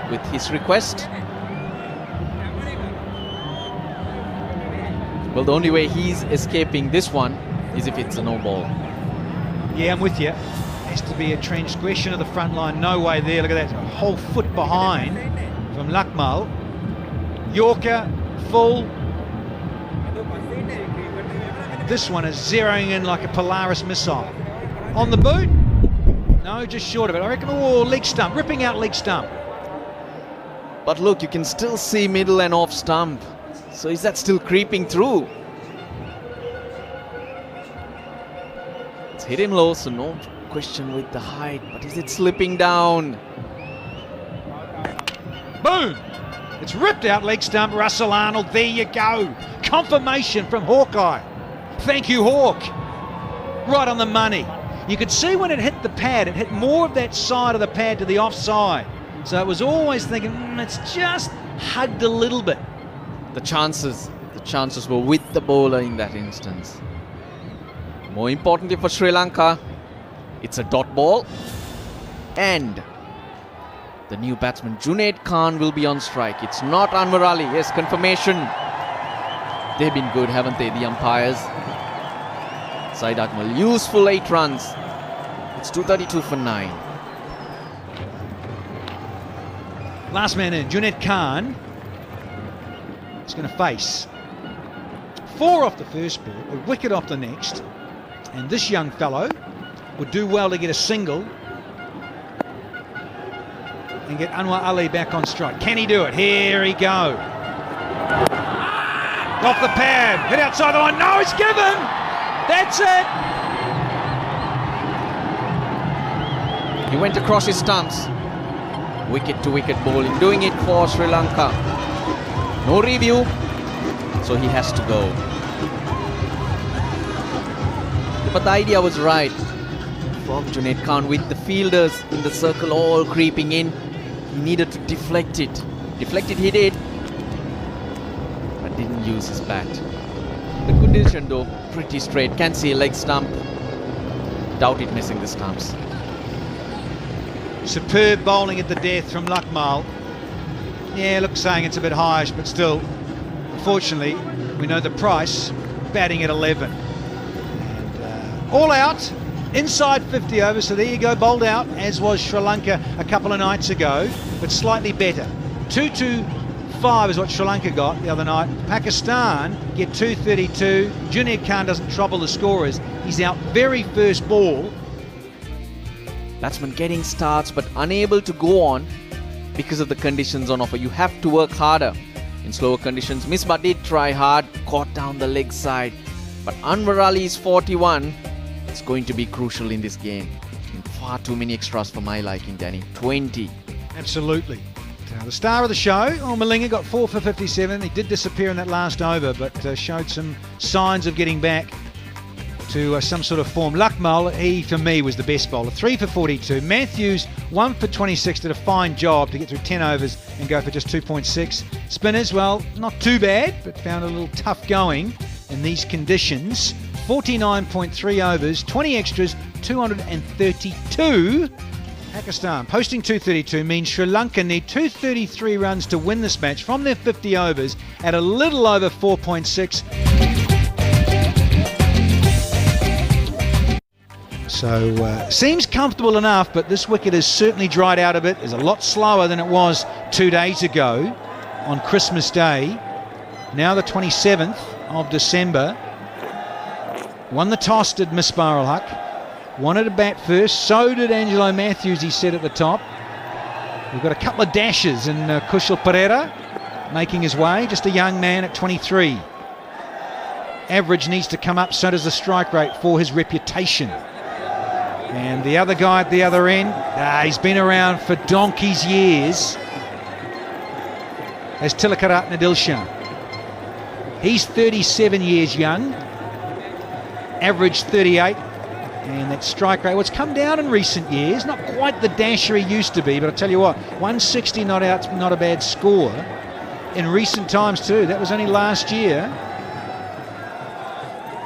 with his request. Well, the only way he's escaping this one is if it's a no ball. Yeah, I'm with you. Has to be a transgression of the front line. No way there. Look at that. A whole foot behind from Luckmal. Yorker, full. And this one is zeroing in like a Polaris missile. On the boot? No, just short of it. I reckon, oh, leg stump. Ripping out leg stump. But look, you can still see middle and off stump. So is that still creeping through? It's hit him low, so no question with the height, but is it slipping down? Boom! It's ripped out leg stump. Russell Arnold, there you go. Confirmation from Hawkeye. Thank you, Hawk. Right on the money. You could see when it hit the pad, it hit more of that side of the pad to the offside. So it was always thinking, it's just hugged a little bit. The chances were with the bowler in that instance. More importantly for Sri Lanka, it's a dot ball, and the new batsman Junaid Khan will be on strike. It's not Anwar Ali. Yes, confirmation. They've been good, haven't they, the umpires? Saad Ajmal, useful 8 runs. It's 232 for 9. Last man in, Junaid Khan is going to face 4 off the first ball, a wicket off the next, and this young fellow would do well to get a single and get Anwar Ali back on strike. Can he do it? Here he go. Off the pad, hit outside the line. No, it's given. That's it. He went across his stumps. Wicket to wicket bowling, doing it for Sri Lanka. No review, so he has to go. But the idea was right from Junaid Khan with the fielders in the circle all creeping in. He needed to deflect it. Deflect it he did, but didn't use his bat. The good decision though, pretty straight. Can see a leg stump. doubt it missing the stumps. Superb bowling at the death from Lakmal. Yeah, look, saying it's a bit highish, but still, unfortunately, we know the price, batting at 11. And, all out, inside 50 overs, so there you go, bowled out, as was Sri Lanka a couple of nights ago, but slightly better. 225 is what Sri Lanka got the other night. Pakistan get 232. Junior Khan doesn't trouble the scorers. He's out very first ball. Batsman getting starts but unable to go on because of the conditions on offer. You have to work harder in slower conditions. Misbah did try hard, caught down the leg side, but Anwar Ali's 41 is going to be crucial in this game. Far too many extras for my liking, Danny. 20. Absolutely. Now, the star of the show, Malinga got 4 for 57. He did disappear in that last over, but showed some signs of getting back to some sort of form. Lakmal, he for me was the best bowler. 3 for 42. Matthews, 1 for 26, did a fine job to get through 10 overs and go for just 2.6. Spinners, well, not too bad, but found a little tough going in these conditions. 49.3 overs, 20 extras, 232. Pakistan posting 232 means Sri Lanka need 233 runs to win this match from their 50 overs at a little over 4.6. So seems comfortable enough, but this wicket has certainly dried out a bit. It's a lot slower than it was 2 days ago on Christmas Day. Now the 27th of December. Won the toss, did Misbah al-Haq. Wanted to bat first, so did Angelo Matthews, he said at the top. We've got a couple of dashes in Kushal Pereira making his way, just a young man at 23. Average needs to come up, so does the strike rate for his reputation. And the other guy at the other end, he's been around for donkey's years, as Tilakaratne Dilshan. He's 37 years young, average 38, and that strike rate, well, it's come down in recent years, not quite the dasher he used to be, but I'll tell you what, 160 not out's not a bad score in recent times too. That was only last year.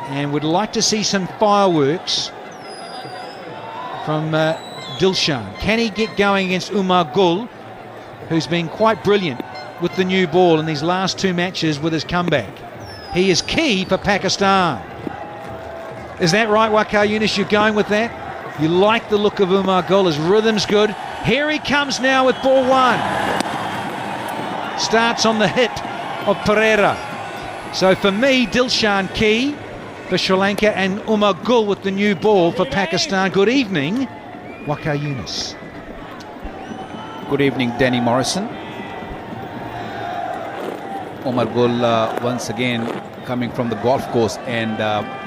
And would like to see some fireworks from Dilshan. Can he get going against Umar Gul, who's been quite brilliant with the new ball in these last 2 matches with his comeback? He is key for Pakistan. Is that right, Waqar Younis? You're going with that? You like the look of Umar Gul, his rhythm's good. Here he comes now with ball 1. Starts on the hit of Pereira. So for me, Dilshan key for Sri Lanka and Umar Gul with the new ball for Pakistan. Good evening, Waqar Younis. Good evening, Danny Morrison. Umar Gul once again coming from the golf course and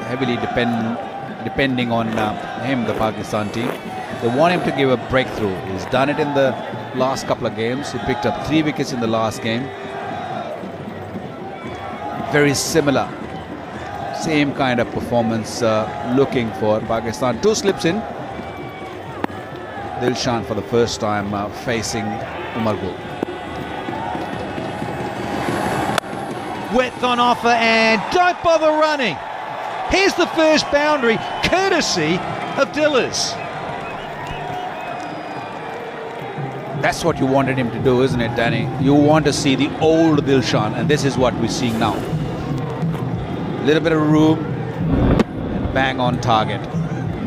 heavily depending on him, the Pakistan team. They want him to give a breakthrough. He's done it in the last couple of games. He picked up 3 wickets in the last game. Very similar. Same kind of performance looking for Pakistan. 2 slips in. Dilshan for the first time facing Umar Gul. Width on offer and don't bother running. Here's the first boundary, courtesy of Dillers. That's what you wanted him to do, isn't it, Danny? You want to see the old Dilshan, and this is what we're seeing now. A little bit of room, and bang on target.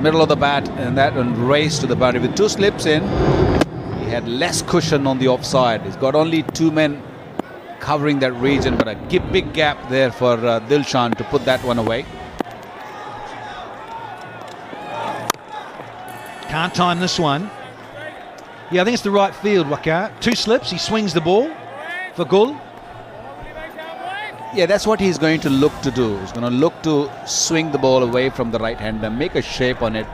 Middle of the bat, and that one race to the boundary with 2 slips in. He had less cushion on the offside. He's got only 2 men covering that region, but a big gap there for Dilshan to put that one away. Can't time this one. Yeah, I think it's the right field, Waqar. 2 slips, he swings the ball for Gul. Yeah, that's what he's going to look to do. He's going to look to swing the ball away from the right hander, make a shape on it.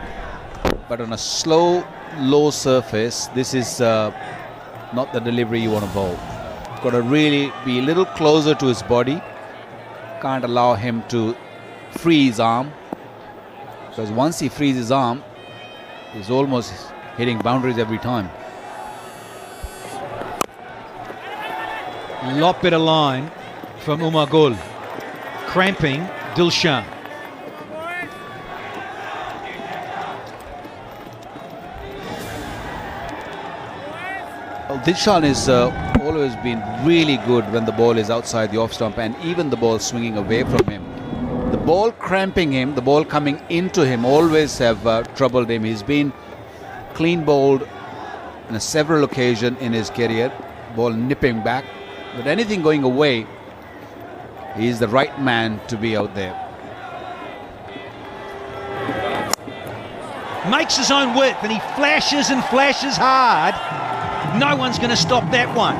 But on a slow, low surface, this is not the delivery you want to bowl. Got to really be a little closer to his body. Can't allow him to free his arm, because once he frees his arm, he's almost hitting boundaries every time. Lot better line from Umar Gul. Cramping Dilshan. Well, Dilshan has always been really good when the ball is outside the off stump and even the ball swinging away from him. The ball cramping him, the ball coming into him always have troubled him. He's been clean bowled on several occasions in his career, ball nipping back, but anything going away, he's the right man to be out there. Makes his own width and he flashes and flashes hard. No one's going to stop that one.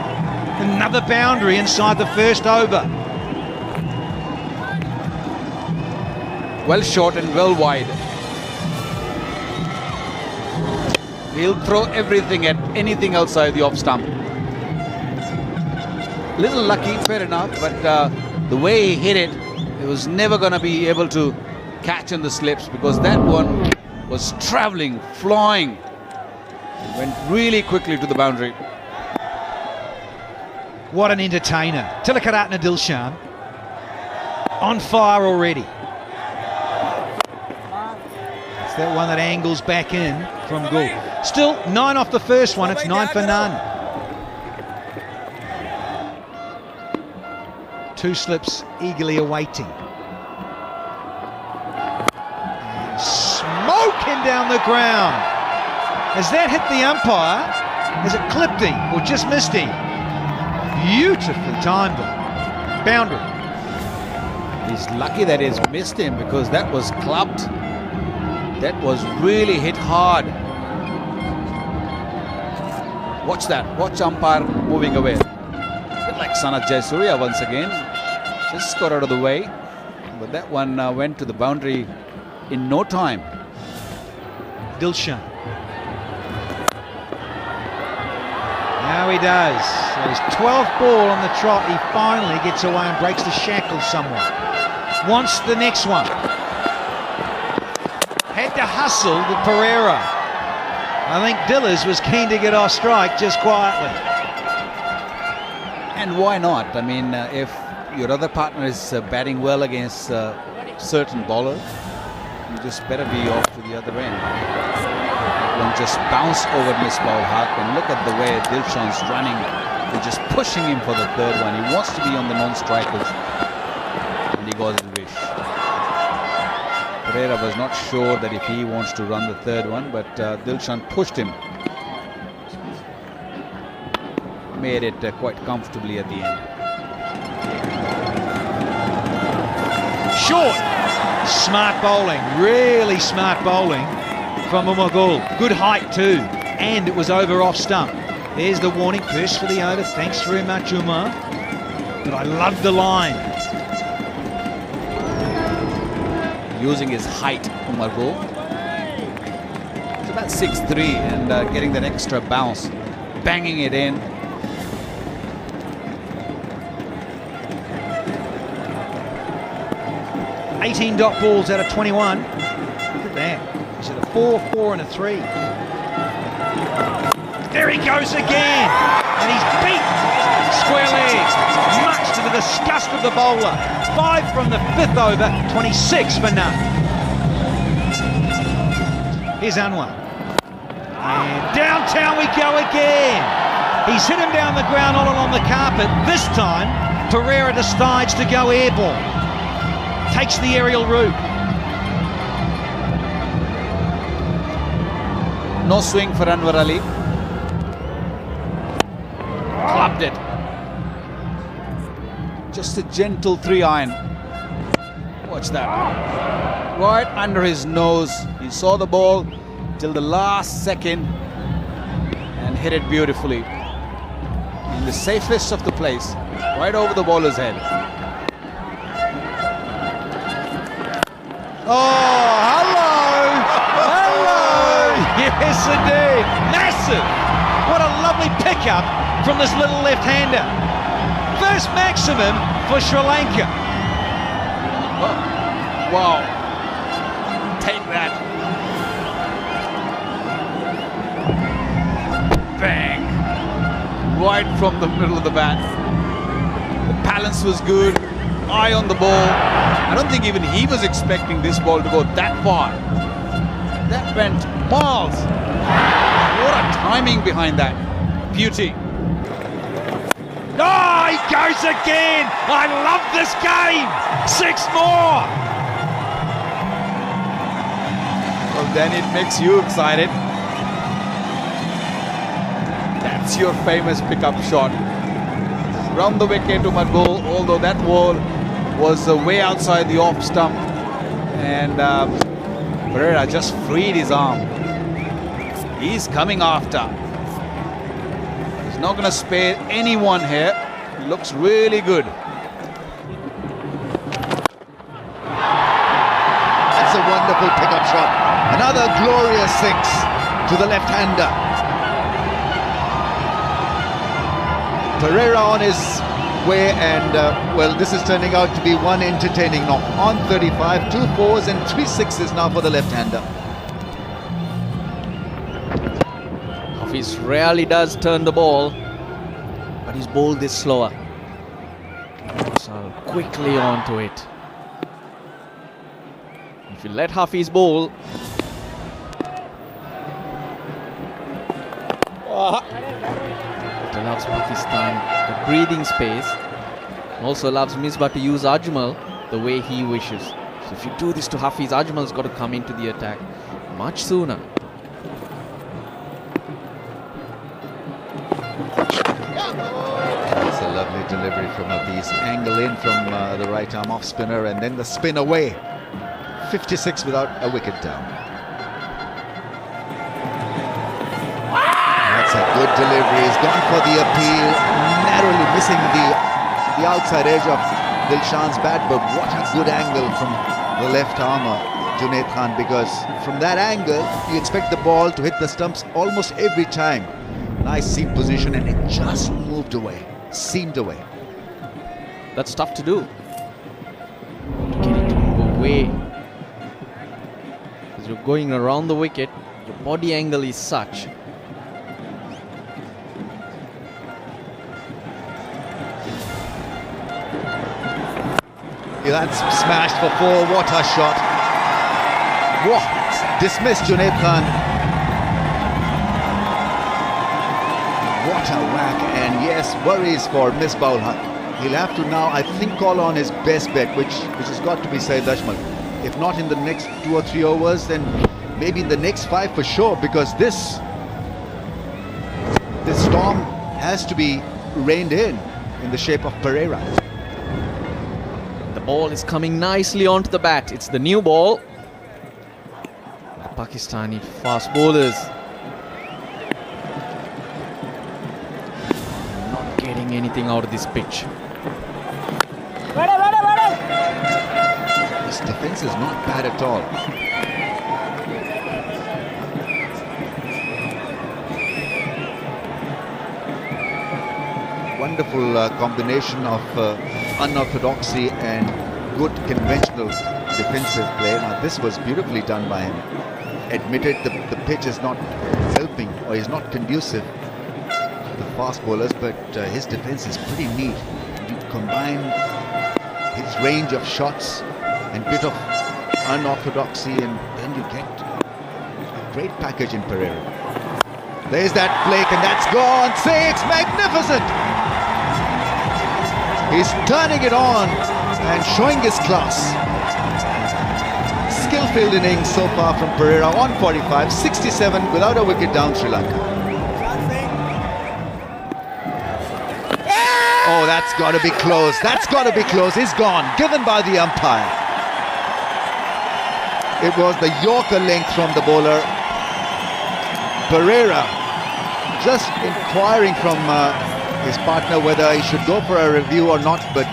Another boundary inside the first over. Well short and well wide. He'll throw everything at anything outside the off stump. Little lucky, fair enough, but the way he hit it, it was never going to be able to catch in the slips because that one was travelling, flying. Went really quickly to the boundary. What an entertainer. Tilakaratne Dilshan on fire already. It's that one that angles back in from Gould. Still 9 off the first one, it's 9 for none. 2 slips eagerly awaiting. And smoking down the ground. Has that hit the umpire? Has it clipped him or just missed him? Beautifully timed it. Boundary. He's lucky that he's missed him because that was clubbed. That was really hit hard. Watch that. Watch umpire moving away. A bit like Sanath Jayasuriya once again. Just got out of the way. But that one went to the boundary in no time. Dilshan. Now he does. So his 12th ball on the trot. He finally gets away and breaks the shackles somewhat. Wants the next one. Had to hustle with Pereira. I think Dillers was keen to get off strike just quietly. And why not? I mean, if your other partner is batting well against certain bowler, you just better be off to the other end. One just bounce over Misbah Haq and look at the way Dilshan's running. They're just pushing him for the third one. He wants to be on the non-strikers. And he got his wish. Pereira was not sure that if he wants to run the third one, but Dilshan pushed him. Made it quite comfortably at the end. Short. Smart bowling. Really smart bowling from Umar. Good height too. And it was over off stump. There's the warning. First for the over. Thanks very much, Umar. But I love the line. Using his height, Umar Gul. He's about 6'3" and getting that extra bounce. Banging it in. $18 dot balls out of 21. Look at that. He's at a 4, 4 and a 3. There he goes again. And he's beat square leg. Much to the disgust of the bowler. 5 from the 5th over. 26 for none. Here's Anwar. And downtown we go again. He's hit him down the ground all along the carpet. This time, Pereira decides to go airborne. Takes the aerial route. No swing for Anwar Ali. Clubbed it. Just a gentle 3-iron. Watch that. Right under his nose. He saw the ball till the last second and hit it beautifully. In the safest of the place. Right over the bowler's head. Oh, hello! Hello! Yes, indeed. Massive! What a lovely pickup from this little left-hander. First maximum for Sri Lanka. Oh, wow. Take that. Bang. Right from the middle of the bat. The balance was good. Eye on the ball. I don't think even he was expecting this ball to go that far. That went miles. What a timing behind that. Beauty. Oh, he goes again! I love this game! 6 more! Well, then it makes you excited. That's your famous pickup shot. Round the wicket to Madbul, although that ball was way outside the off stump. And Pereira just freed his arm. He's coming after. He's not going to spare anyone here. He looks really good. That's a wonderful pickup shot. Another glorious 6 to the left-hander. Pereira on his way, and well, this is turning out to be one entertaining knock. On 35, 2 4s and 3 6s now for the left-hander. Hafiz rarely does turn the ball, but he's bowled this slower. So quickly onto it. If you let Hafiz bowl, it allows Pakistan the breathing space. Also allows Misbah to use Ajmal the way he wishes. So if you do this to Hafiz, Ajmal's got to come into the attack much sooner. That's a lovely delivery from Hafiz. Angle in from the right arm off spinner, and then the spin away. 56 without a wicket down. That's a good delivery. He's gone for the appeal, narrowly missing the outside edge of Dilshan's bat, but what a good angle from the left armer, Junaid Khan, because from that angle, you expect the ball to hit the stumps almost every time. Nice seam position, and it just moved away, seamed away. That's tough to do. Get it to move away. Because you're going around the wicket, your body angle is such. Yeah, that's smashed for 4. What a shot. Whoa. Dismissed Junaid Khan. What a whack. And yes, worries for Misbah ul Haq. He'll have to now, I think, call on his best bet, which has got to be Saeed Ajmal. If not in the next 2 or 3 overs, then maybe in the next 5 for sure, because this storm has to be reined in the shape of Pereira. The ball is coming nicely onto the bat. It's the new ball. The Pakistani fast bowlers not getting anything out of this pitch. This defense is not bad at all. Wonderful combination of unorthodoxy and good conventional defensive play. Now this was beautifully done by him. Admitted the pitch is not helping or is not conducive to the fast bowlers, but his defense is pretty neat. You combine his range of shots and bit of unorthodoxy, and then you get a great package in Pereira. There's that flick, and that's gone. 6, magnificent! He's turning it on and showing his class. Skill-filled innings so far from Pereira on 45, 67 without a wicket down Sri Lanka. Oh, that's got to be close. That's got to be close. He's gone, given by the umpire. It was the Yorker length from the bowler. Pereira just inquiring from his partner whether he should go for a review or not, but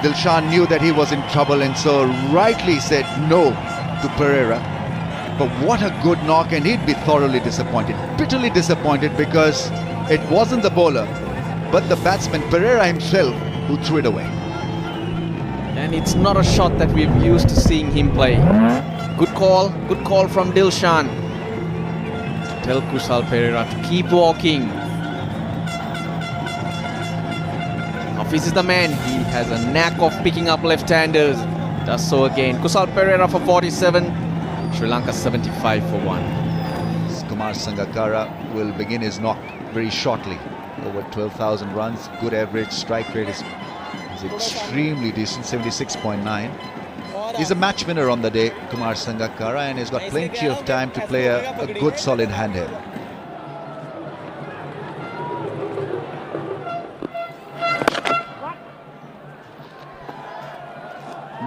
Dilshan knew that he was in trouble and so rightly said no to Pereira. But what a good knock, and he'd be thoroughly disappointed, bitterly disappointed, because it wasn't the bowler but the batsman Pereira himself who threw it away. And it's not a shot that we're used to seeing him play. Good call from Dilshan to tell Kusal Pereira to keep walking. Hafiz is the man. He has a knack of picking up left-handers. Does so again. Kusal Pereira for 47. Sri Lanka 75 for 1. Kumar Sangakkara will begin his knock very shortly over 12,000 runs, good average, strike rate is extremely decent, 76.9. He's a match winner on the day, Kumar Sangakkara, and he's got plenty of time to play a good solid hand here.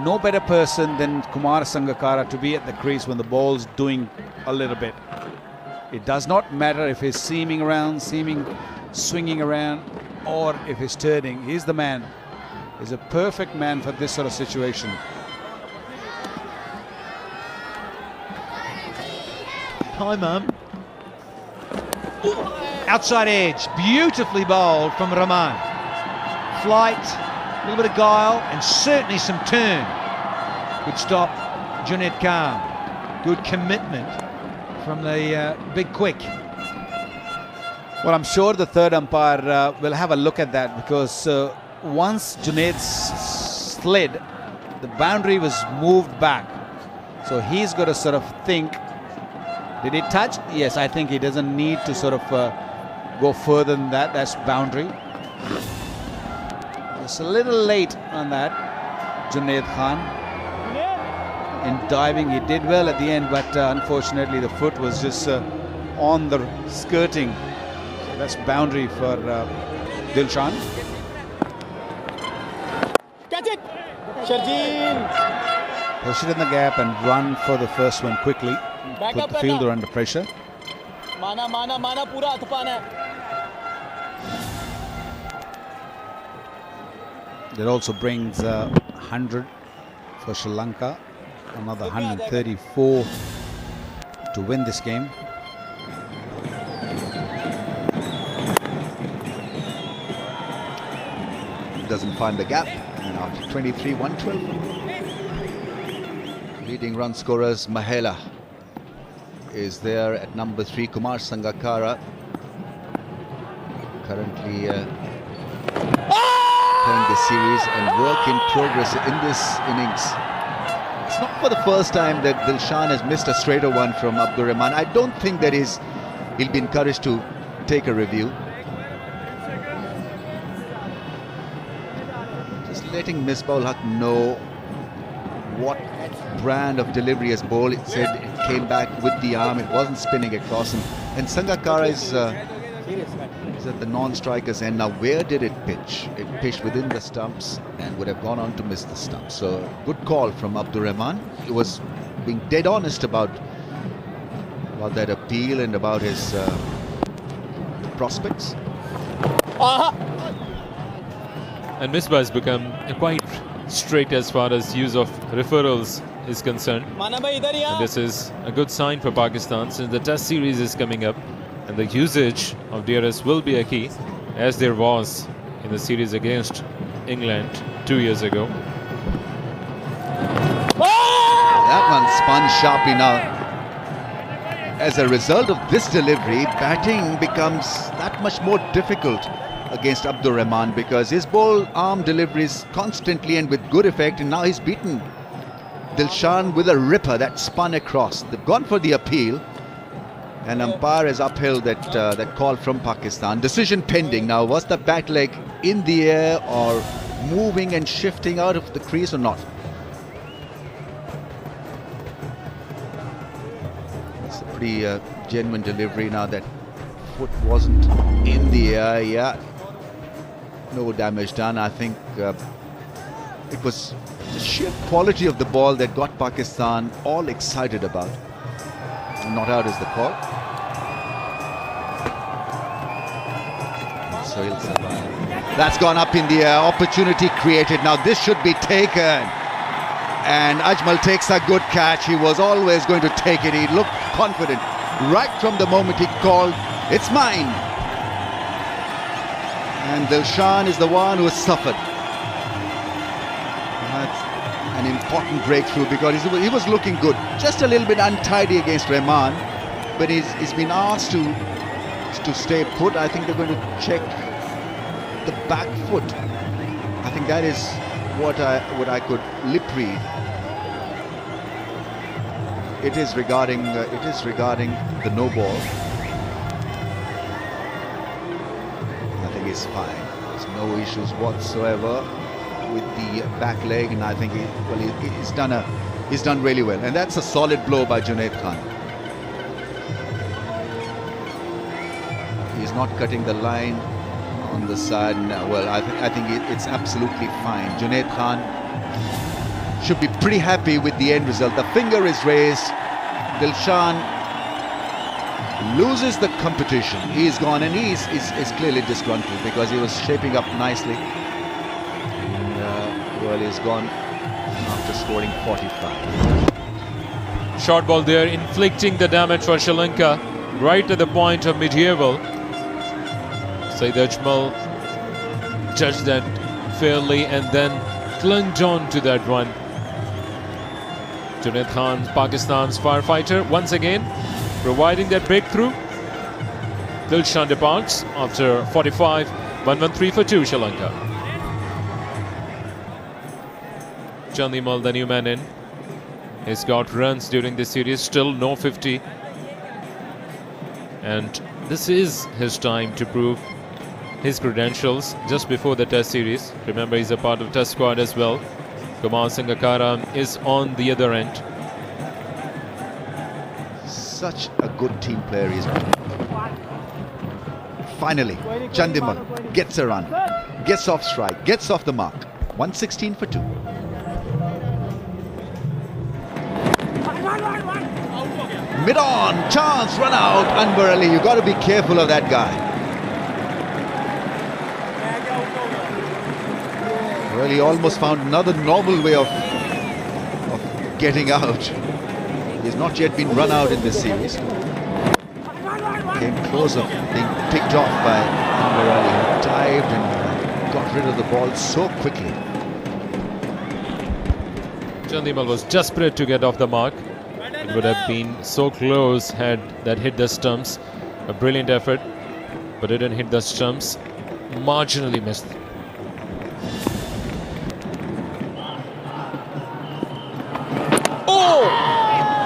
No better person than Kumar Sangakkara to be at the crease when the ball's doing a little bit. It does not matter if he's swinging around, or if he's turning. He's the man. He's a perfect man for this sort of situation. Hi, Mum. Outside edge, beautifully bowled from Rahman. Flight, a little bit of guile, and certainly some turn. Good stop, Junaid Khan. Good commitment from the big quick. Well, I'm sure the third umpire will have a look at that, because once Junaid slid, the boundary was moved back. So he's got to sort of think, did he touch? Yes, I think he doesn't need to sort of go further than that. That's boundary. It's a little late on that, Junaid Khan. In diving, he did well at the end, but unfortunately the foot was just on the skirting. So that's boundary for Dilshan. Catch it! Sharjeel! Push it in the gap and run for the first one quickly. Put the fielder under pressure. Mana pura atpan hai. That also brings 100 for Sri Lanka. Another 134 to win this game. Doesn't find the gap, and after 23, 112. Leading run scorers, Mahela is there at number 3. Kumar Sangakkara currently playing this series, and work in progress in this innings. It's not for the first time that Dilshan has missed a straighter one from Abdur Rahman. I don't think that he'll be encouraged to take a review. Just letting Misbah-ul Haq know what brand of delivery his ball. It said it came back with the arm, it wasn't spinning across him. And Sangakkara is at the non-striker's end. Now, where did it pitch? It pitched within the stumps and would have gone on to miss the stumps. So, good call from Abdur Rahman. He was being dead honest about that appeal and about his prospects. And Misbah has become quite strict as far as use of referrals is concerned. And this is a good sign for Pakistan, since the Test series is coming up, and the usage of DRS will be a key, as there was in the series against England 2 years ago. That one spun sharply now. As a result of this delivery, batting becomes that much more difficult against Abdur Rahman, because his ball arm deliveries constantly and with good effect, and now he's beaten Dilshan with a ripper that spun across. They've gone for the appeal, and umpire has upheld that call from Pakistan. Decision pending now. Was the bat leg in the air or moving and shifting out of the crease or not? It's a pretty genuine delivery now. That foot wasn't in the air. Yeah, no damage done. I think it was the sheer quality of the ball that got Pakistan all excited about. Not out is the call. So he'll survive. That's gone up in the air. Opportunity created. Now this should be taken. And Ajmal takes a good catch. He was always going to take it. He looked confident right from the moment he called, "It's mine." And Dilshan is the one who has suffered. That's an important breakthrough, because he was looking good. Just a little bit untidy against Rahman, but he's been asked to stay put. I think they're going to check the back foot. I think that is what I could lip read. It is regarding the no ball. I is fine. There's no issues whatsoever with the back leg, and I think he's done really well. And that's a solid blow by Junaid Khan. He's not cutting the line on the side. No, well, I think it's absolutely fine. Junaid Khan should be pretty happy with the end result. The finger is raised. Dilshan loses the competition. He's gone, and he's clearly disgruntled because he was shaping up nicely. And, well, he's gone after scoring 45. Short ball there, inflicting the damage for Sri Lanka right at the point of medieval. Saeed Ajmal judged that fairly and then clung on to that one. Junaid Khan, Pakistan's firefighter, once again providing that breakthrough. Dilshan departs after 45, 1-1-3 for 2 Sri Lanka. Chandimal, the new man in. He's got runs during this series, still no 50. And this is his time to prove his credentials just before the Test series. Remember, he's a part of Test squad as well. Kumar Sangakkara is on the other end. Such a good team player he is. Finally, Chandimal gets a run, gets off strike, gets off the mark. 116 for 2. Mid-on, chance, run out. Anwar Ali, you got to be careful of that guy. Well, he almost found another novel way of getting out. He's not yet been run out in this series. Came close of being picked off by Anwar Ali, who dived and got rid of the ball so quickly. Chandimal was desperate to get off the mark. It would have been so close had that hit the stumps. A brilliant effort, but it didn't hit the stumps. Marginally missed.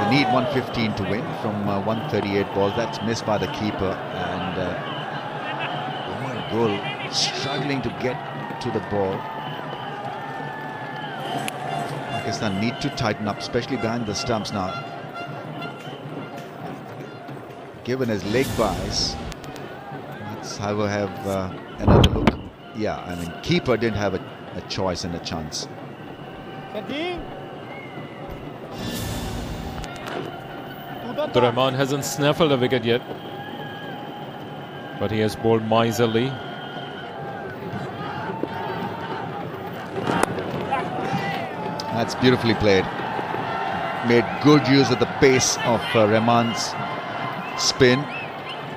They need 115 to win from 138 balls. That's missed by the keeper, and goal, struggling to get to the ball. Pakistan need to tighten up, especially behind the stumps now. Given his leg bias, let's have another look. Yeah, I mean, keeper didn't have a choice and a chance. Abdur Rahman hasn't snaffled a wicket yet, but he has bowled miserly. That's beautifully played. Made good use of the pace of Rahman's spin.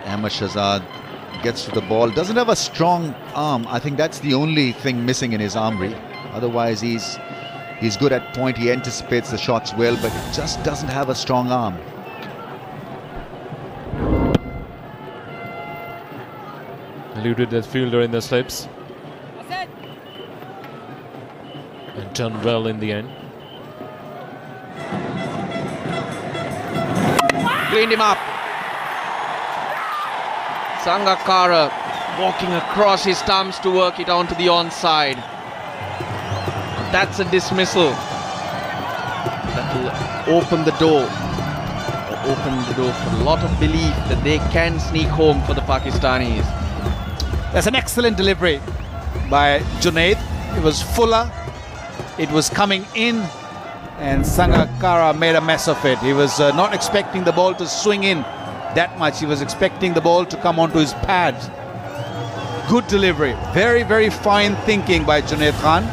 Ahmad Shahzad gets to the ball. Doesn't have a strong arm. I think that's the only thing missing in his armoury. Otherwise, he's good at point. He anticipates the shots well, but it just doesn't have a strong arm. Eluded that fielder in the slips and done well in the end. Cleaned him up. Sangakkara walking across his stumps to work it onto the onside. That's a dismissal. That will open the door. Open the door for a lot of belief that they can sneak home for the Pakistanis. That's an excellent delivery by Junaid. It was fuller. It was coming in, and Sangakkara made a mess of it. He was not expecting the ball to swing in that much. He was expecting the ball to come onto his pads. Good delivery. Very, very fine thinking by Junaid Khan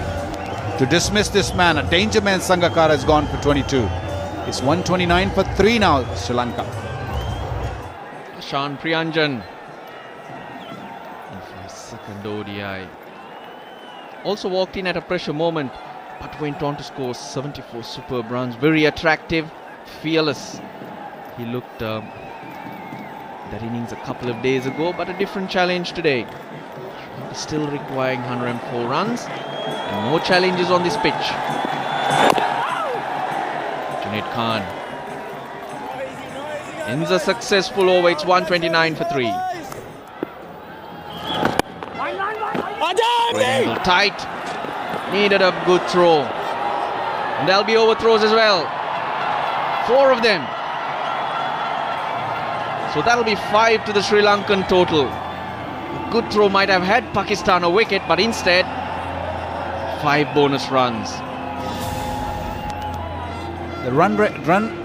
to dismiss this man. A danger man. Sangakkara has gone for 22. It's 129 for 3 now, Sri Lanka. Shan Priyanjan for his second ODI. Also walked in at a pressure moment, but went on to score 74 superb runs. Very attractive, fearless. He looked that innings a couple of days ago, but a different challenge today. Still requiring 104 runs and more challenges on this pitch. Junaid Khan ends a successful over. It's 129 for 3. Great angle, tight. Needed a good throw. And there'll be overthrows as well. 4 of them. So that'll be 5 to the Sri Lankan total. A good throw might have had Pakistan a wicket, but instead 5 bonus runs. The run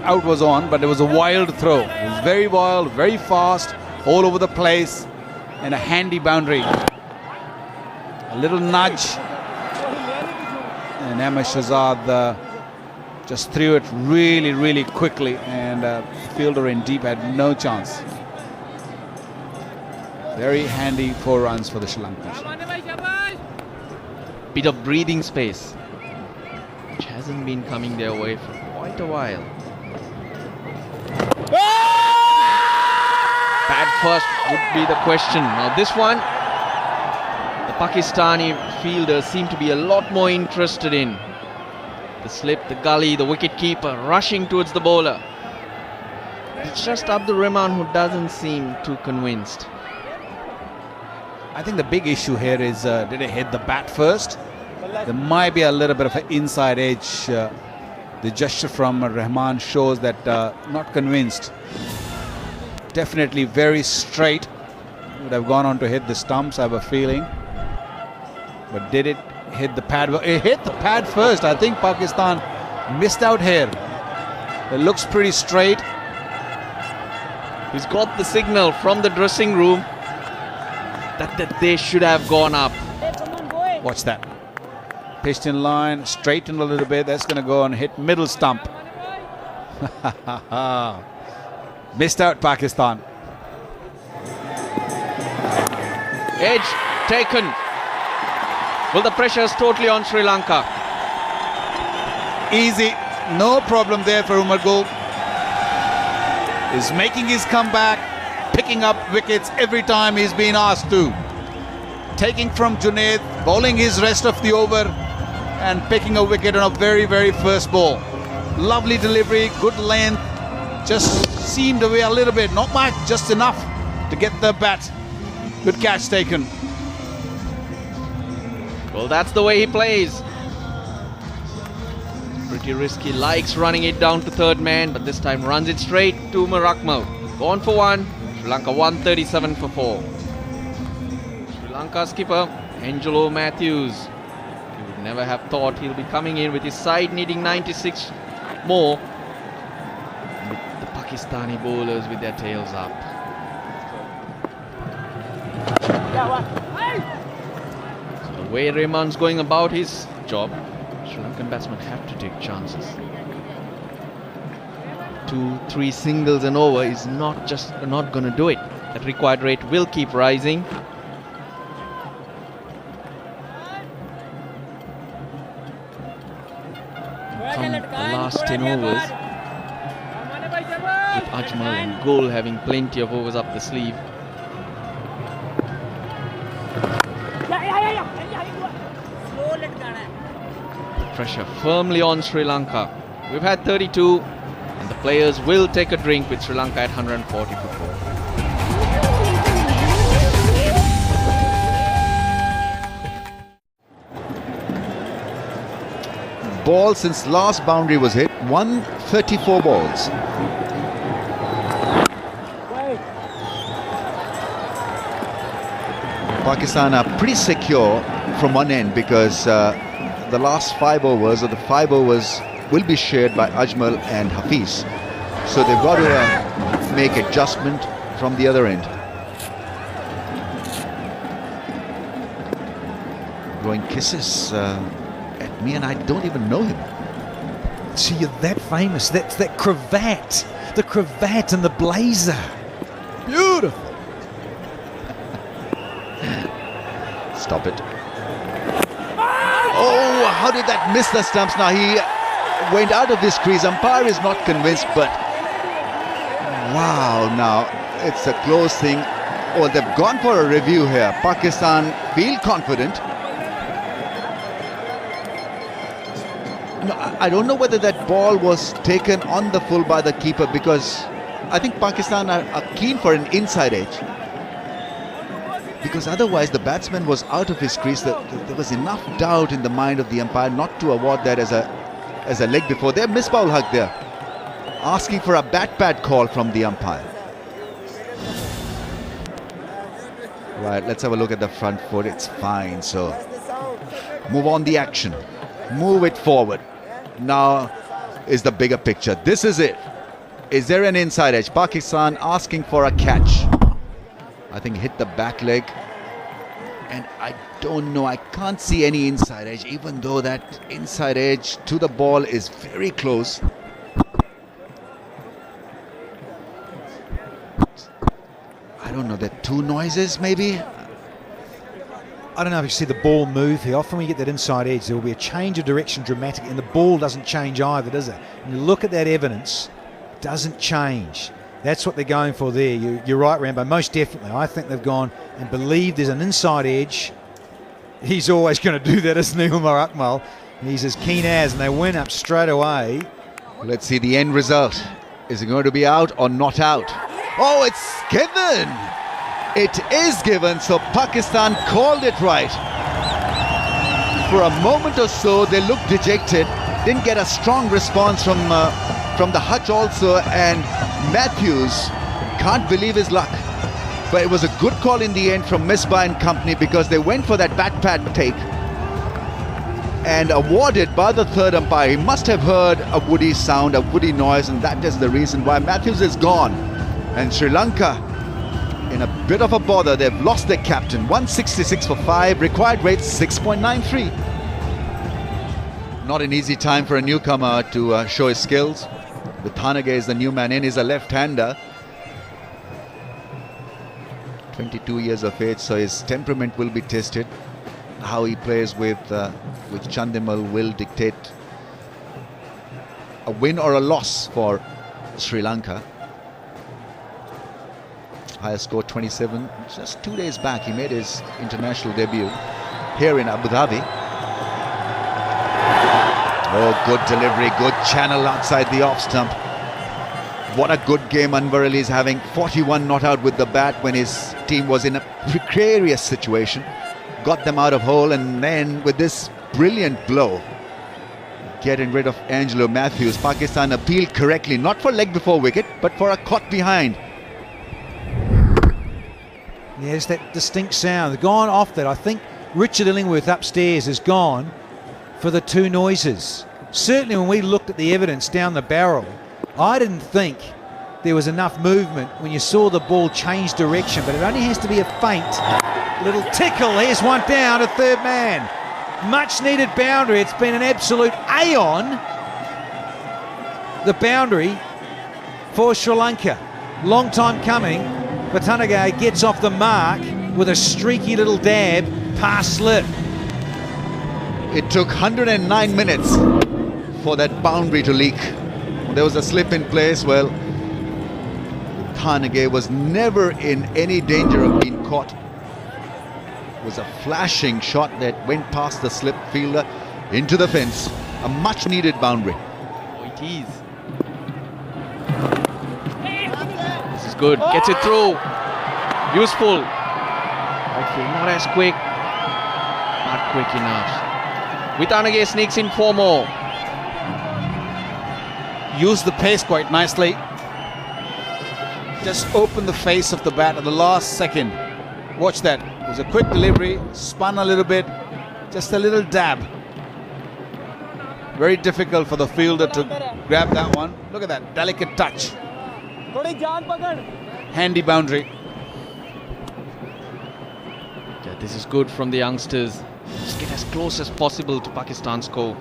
out was on, but it was a wild throw. It was very wild, very fast, all over the place, and a handy boundary. A little nudge, and Ahmed Shahzad just threw it really, really quickly, and fielder in deep had no chance. Very handy 4 runs for the Sri Lankans. Bit of breathing space, which hasn't been coming their way for quite a while. Bad first would be the question. Now this one, the Pakistani fielders seem to be a lot more interested in. The slip, the gully, the wicket-keeper rushing towards the bowler. It's just Abdur Rahman who doesn't seem too convinced. I think the big issue here is, did it hit the bat first? There might be a little bit of an inside edge. The gesture from Rahman shows that not convinced. Definitely very straight. Would have gone on to hit the stumps, I have a feeling. But did it hit the pad? It hit the pad first. I think Pakistan missed out here. It looks pretty straight. He's got the signal from the dressing room that they should have gone up. Watch that. Pitched in line, straightened a little bit. That's going to go and hit middle stump. Missed out Pakistan. Edge taken. Well, the pressure is totally on Sri Lanka. Easy. No problem there for Umar Gul. Is making his comeback, picking up wickets every time he's been asked to. Taking from Junaid, bowling his rest of the over and picking a wicket on a very, very first ball. Lovely delivery, good length. Just seamed away a little bit, not much, just enough to get the bat. Good catch taken. Well, that's the way he plays. Pretty risky, likes running it down to third man, but this time runs it straight to Umar Akmal. Gone for 1, Sri Lanka 137 for 4. Sri Lanka skipper Angelo Matthews. You would never have thought he'll be coming in with his side needing 96 more. With the Pakistani bowlers with their tails up. So the way Rahman's going about his job, Sri Lankan batsmen have to take chances. 2-3 singles and over is not going to do it. That required rate will keep rising. From the last 10 overs, with Ajmal and Gul having plenty of overs up the sleeve. Pressure firmly on Sri Lanka. We've had 32 and the players will take a drink with Sri Lanka at 140 for 4. Ball since last boundary was hit, 134 balls. Pakistan are pretty secure from one end because the last 5 overs or the 5 overs will be shared by Ajmal and Hafiz. So they've got to make adjustment from the other end. Blowing kisses at me and I don't even know him. So you're that famous. That's that cravat. The cravat and the blazer. Beautiful. Stop it. Oh, how did that miss the stumps? Now he went out of this crease. Umpire is not convinced, but wow, now it's a close thing. Oh, they've gone for a review here. Pakistan feel confident. No, I don't know whether that ball was taken on the full by the keeper because I think Pakistan are keen for an inside edge. because otherwise the batsman was out of his crease. There was enough doubt in the mind of the umpire not to award that as a leg before. They missed ball hug there, asking for a bat pad call from the umpire. Right, let's have a look at the front foot. It's fine, so move on the action, move it forward. Now is the bigger picture. This is it. Is there an inside edge? Pakistan asking for a catch. I think hit the back leg, and I don't know, I can't see any inside edge, even though that inside edge to the ball is very close. I don't know, there are two noises maybe. I don't know if you see the ball move here. Often when you get that inside edge, there will be a change of direction dramatic, and the ball doesn't change either, does it? When you look at that evidence, it doesn't change. That's what they're going for there. You're right, Rambo, most definitely. I think they've gone and believe there's an inside edge. He's always going to do that, isn't he, Umar Akmal? He's as keen as, and they went up straight away. Let's see the end result. Is it going to be out or not out? Oh, it's given! It is given, so Pakistan called it right. For a moment or so, they looked dejected. Didn't get a strong response from the Hutch also, and Matthews can't believe his luck. But it was a good call in the end from Misbah and company, because they went for that bat pad take and awarded by the third umpire. He must have heard a woody sound, a woody noise, and that is the reason why Matthews is gone. And Sri Lanka in a bit of a bother. They've lost their captain. 166 for 5, required rate 6.93. Not an easy time for a newcomer to show his skills. Vithanage is the new man in. He's a left-hander, 22 years of age, so his temperament will be tested. How he plays with Chandimal will dictate a win or a loss for Sri Lanka. Highest score 27. Just 2 days back he made his international debut here in Abu Dhabi. Oh, good delivery, good channel outside the off stump. What a good game Anwar Ali is having. 41 not out with the bat when his team was in a precarious situation. Got them out of hole, and then with this brilliant blow, getting rid of Angelo Matthews. Pakistan appealed correctly, not for leg before wicket, but for a caught behind. Yes, that distinct sound. They've gone off that. I think Richard Illingworth upstairs has gone for the two noises. Certainly when we looked at the evidence down the barrel, I didn't think there was enough movement when you saw the ball change direction, but it only has to be a faint little tickle. Here's one down to third man. Much needed boundary. It's been an absolute aeon, the boundary for Sri Lanka. Long time coming. Vithanage gets off the mark with a streaky little dab past slip. It took 109 minutes for that boundary to leak. There was a slip in place. Well, Vithanage was never in any danger of being caught. It was a flashing shot that went past the slip fielder into the fence. A much needed boundary. Oh, it is. This is good. Gets it through. Useful. Right, not as quick. Not quick enough. Vithanage sneaks in 4 more. Used the pace quite nicely. Just opened the face of the bat at the last second. Watch that. It was a quick delivery, spun a little bit, just a little dab. Very difficult for the fielder to grab that one. Look at that, delicate touch. Handy boundary. Yeah, this is good from the youngsters. Just get as close as possible to Pakistan's score.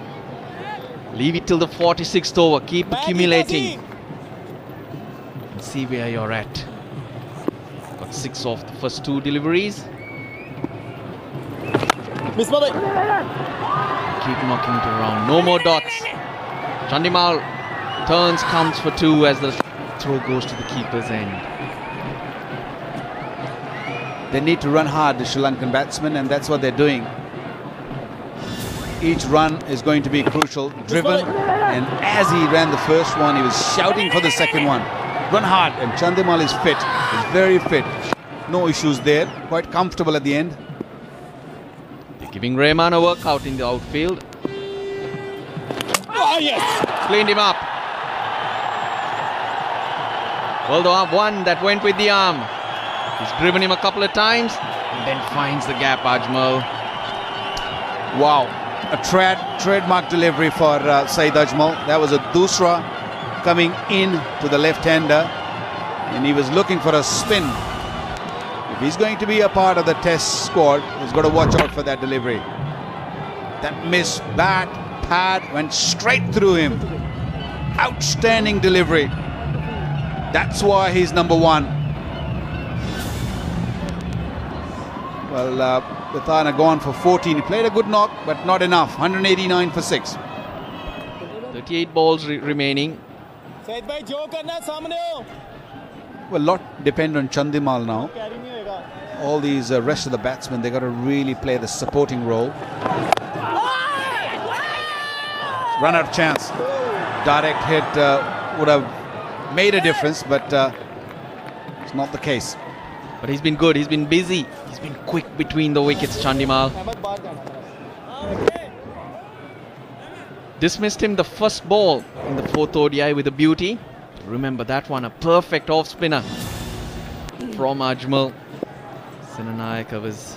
Leave it till the 46th over. Keep accumulating. And see where you're at. Got 6 off the first 2 deliveries. Miss Bobby. Keep knocking it around. No more dots. Chandimal turns, comes for 2 as the throw goes to the keeper's end. They need to run hard, the Sri Lankan batsmen, and that's what they're doing. Each run is going to be crucial, driven, and as he ran the first one, he was shouting for the second one. Run hard, and Chandimal is fit, he's very fit. No issues there. Quite comfortable at the end. They're giving Rahman a workout in the outfield. Oh, yes. Cleaned him up. Well, the one that went with the arm. He's driven him a couple of times and then finds the gap, Ajmal. Wow. A trademark delivery for Saeed Ajmal. That was a dusra coming in to the left-hander. And he was looking for a spin. If he's going to be a part of the test squad, he's got to watch out for that delivery. That miss bat, pad went straight through him. Outstanding delivery. That's why he's number one. Well, Bithana gone for 14. He played a good knock, but not enough. 189 for 6. 38 balls remaining. Syed भाई जो करना है सामने हो Well, a lot depend on Chandimal now. Carry नहीं होएगा All these rest of the batsmen, they got to really play the supporting role. Run out chance. Direct hit would have made a difference, but it's not the case. But he's been good, he's been busy. He's been quick between the wickets, Chandimal. Ahmad बाहर जाना Dismissed him the first ball in the 4th ODI with a beauty. Remember that one, a perfect off-spinner from Ajmal. Senanayaka was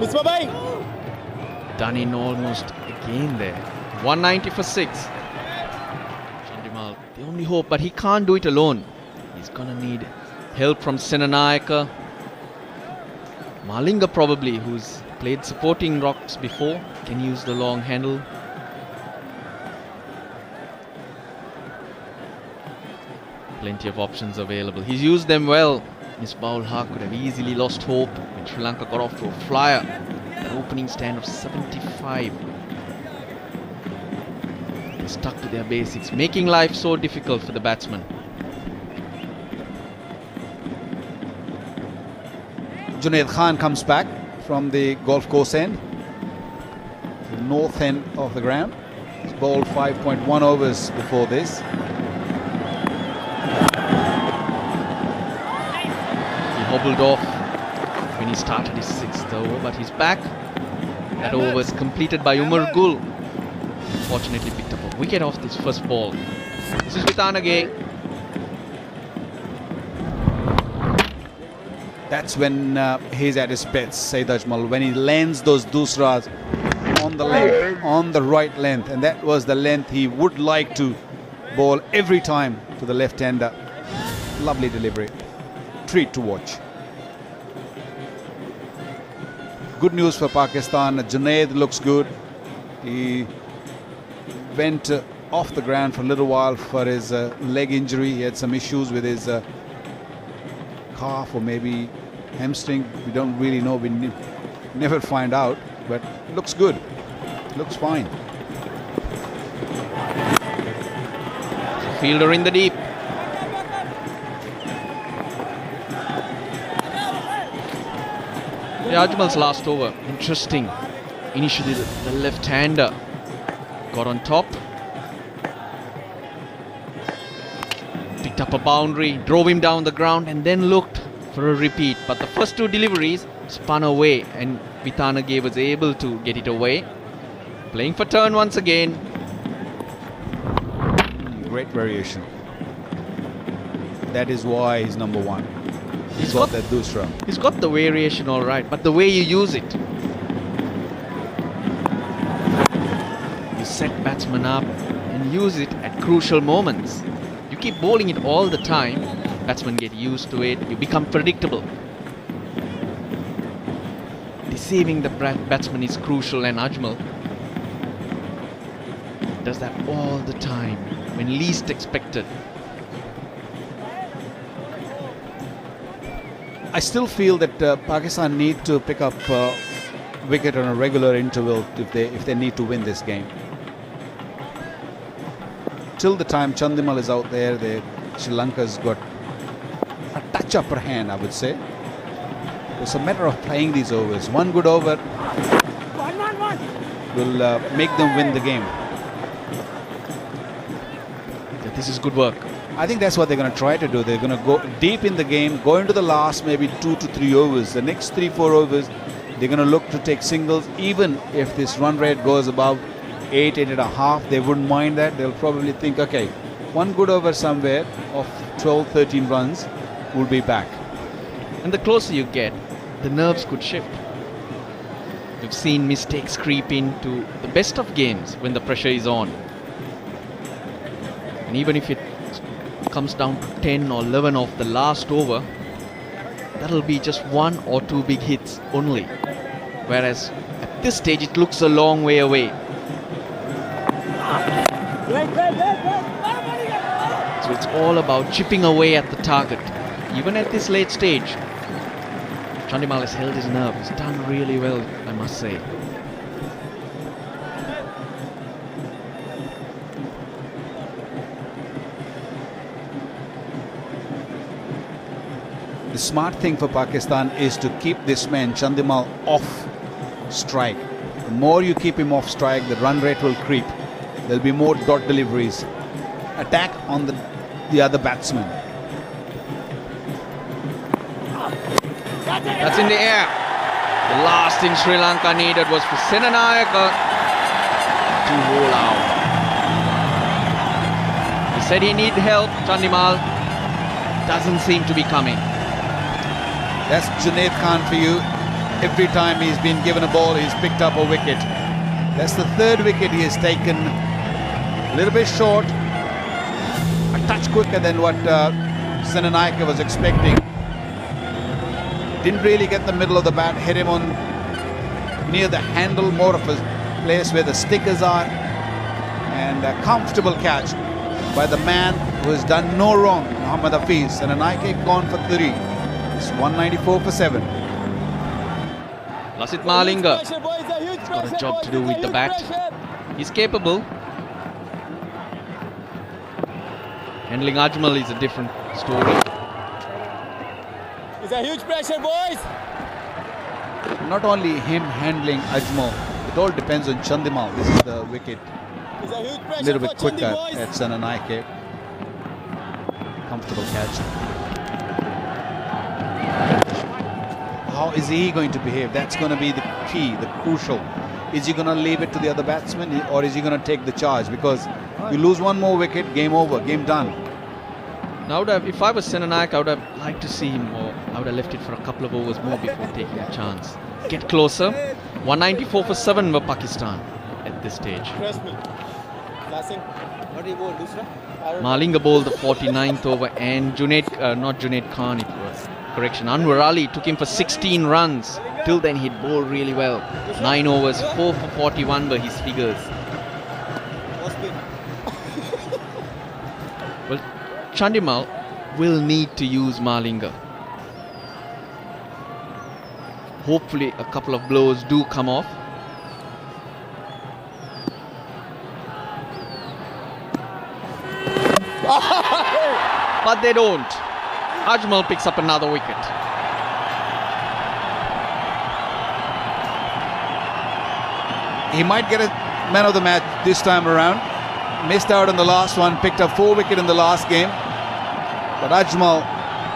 Misbah भाई done in almost again there. 190 for 6. Chandimal, the only hope, but he can't do it alone. He's gonna need help from Senanayaka. Malinga probably, who's played supporting rocks before, can use the long handle. Plenty of options available. He's used them well. Misbah-ul Haq could have easily lost hope when Sri Lanka got off to a flyer. That opening stand of 75. They stuck to their basics, making life so difficult for the batsman. Junaid Khan comes back from the golf course end, the north end of the ground. He's bowled 5.1 overs before this. He hobbled off when he started his 6th over, but he's back. That over was completed by Umar Gul. Fortunately picked up a wicket off this first ball. This is Vitanage. That's when he's at his best, Saeed Ajmal, when he lands those dusras on the length, on the right length, and that was the length he would like to bowl every time to the left-hander. Lovely delivery. Treat to watch. Good news for Pakistan. Junaid looks good. He went off the ground for a little while for his leg injury. He had some issues with his calf or maybe hamstring. We don't really know. We never find out, but looks good. Looks fine. Fielder in the deep. Yeah, Ajmal's last over. Interesting. Initially the left-hander got on top. Picked up a boundary, drove him down the ground and then looked for a repeat. But the first two deliveries spun away and Vitanage was able to get it away. Playing for turn once again. Great variation. That is why he's number one. He's got that dusra. He's got the variation all right, but the way you use it. You set batsmen up and use it at crucial moments. You keep bowling it all the time, batsmen get used to it, you become predictable. Deceiving the batsman is crucial, and Ajmal does that all the time when least expected. I still feel that Pakistan need to pick up wicket on a regular interval if they need to win this game. Till the time Chandimal is out there, Sri Lanka's got a touch upper hand, I would say. It's a matter of playing these overs. One good over will make them win the game. The This is good work. I think that's what they're going to try to do. They're going to go deep in the game, go into the last maybe 2 to 3 overs. The next 3-4 overs, they're going to look to take singles. Even if this run rate goes above 8.5, they wouldn't mind that. They'll probably think, okay, one good over somewhere of 12-13 runs, we'll be back. And the closer you get, the nerves could shift. We've seen mistakes creep into the best of games when the pressure is on. And even if it comes down to 10 or 11 of the last over, that'll be just 1 or 2 big hits only. Whereas at this stage, it looks a long way away. So it's all about chipping away at the target. Even at this late stage, Chandimal has held his nerve. He's done really well, I must say. The smart thing for Pakistan is to keep this man, Chandimal, off strike. The more you keep him off strike, the run rate will creep. There'll be more dot deliveries. Attack on the other batsman. That's in the air. The last thing Sri Lanka needed was for Senanayaka to roll out. He said he needed help. Chandimal doesn't seem to be coming. That's Junaid Khan for you. Every time he's been given a ball, he's picked up a wicket. That's the 3rd wicket he has taken. A little bit short. A touch quicker than what Senanayaka was expecting. Didn't really get the middle of the bat, hit him on near the handle, more of a place where the stickers are. And a comfortable catch by the man who has done no wrong, Mohammad Hafiz. Senanayaka gone for 3. It's 194 for 7. Lasith Malinga has got a job to do with the bat. He's capable. Handling Ajmal is a different story. It's a huge pressure, boys. Not only him handling Ajmal, it all depends on Chandimal. This is the wicket. It's a huge A pressure little for bit quicker Chandi, boys. at Senanayaka. Comfortable catch. How is he going to behave? That's going to be the key, the crucial. Is he going to leave it to the other batsman, or is he going to take the charge? Because you lose one more wicket, game over, game done. Now, if I was Senanayaka, I would have liked to see him, or I would have left it for a couple of overs more before taking a chance. Get closer. 194 for 7 for Pakistan at this stage. Trust me. Passing. What do you bowl, Dusra? Malinga bowled the 49th over, and not Junaid Khan, it was. Correction, Anwar Ali took him for 16 runs. Till then, he'd bowled really well. 9 overs, 4 for 41 were his figures. Well, Chandimal will need to use Malinga. Hopefully, a couple of blows do come off. But they don't. Ajmal picks up another wicket. He might get a man of the match this time around. Missed out on the last one, picked up 4 wickets in the last game. But Ajmal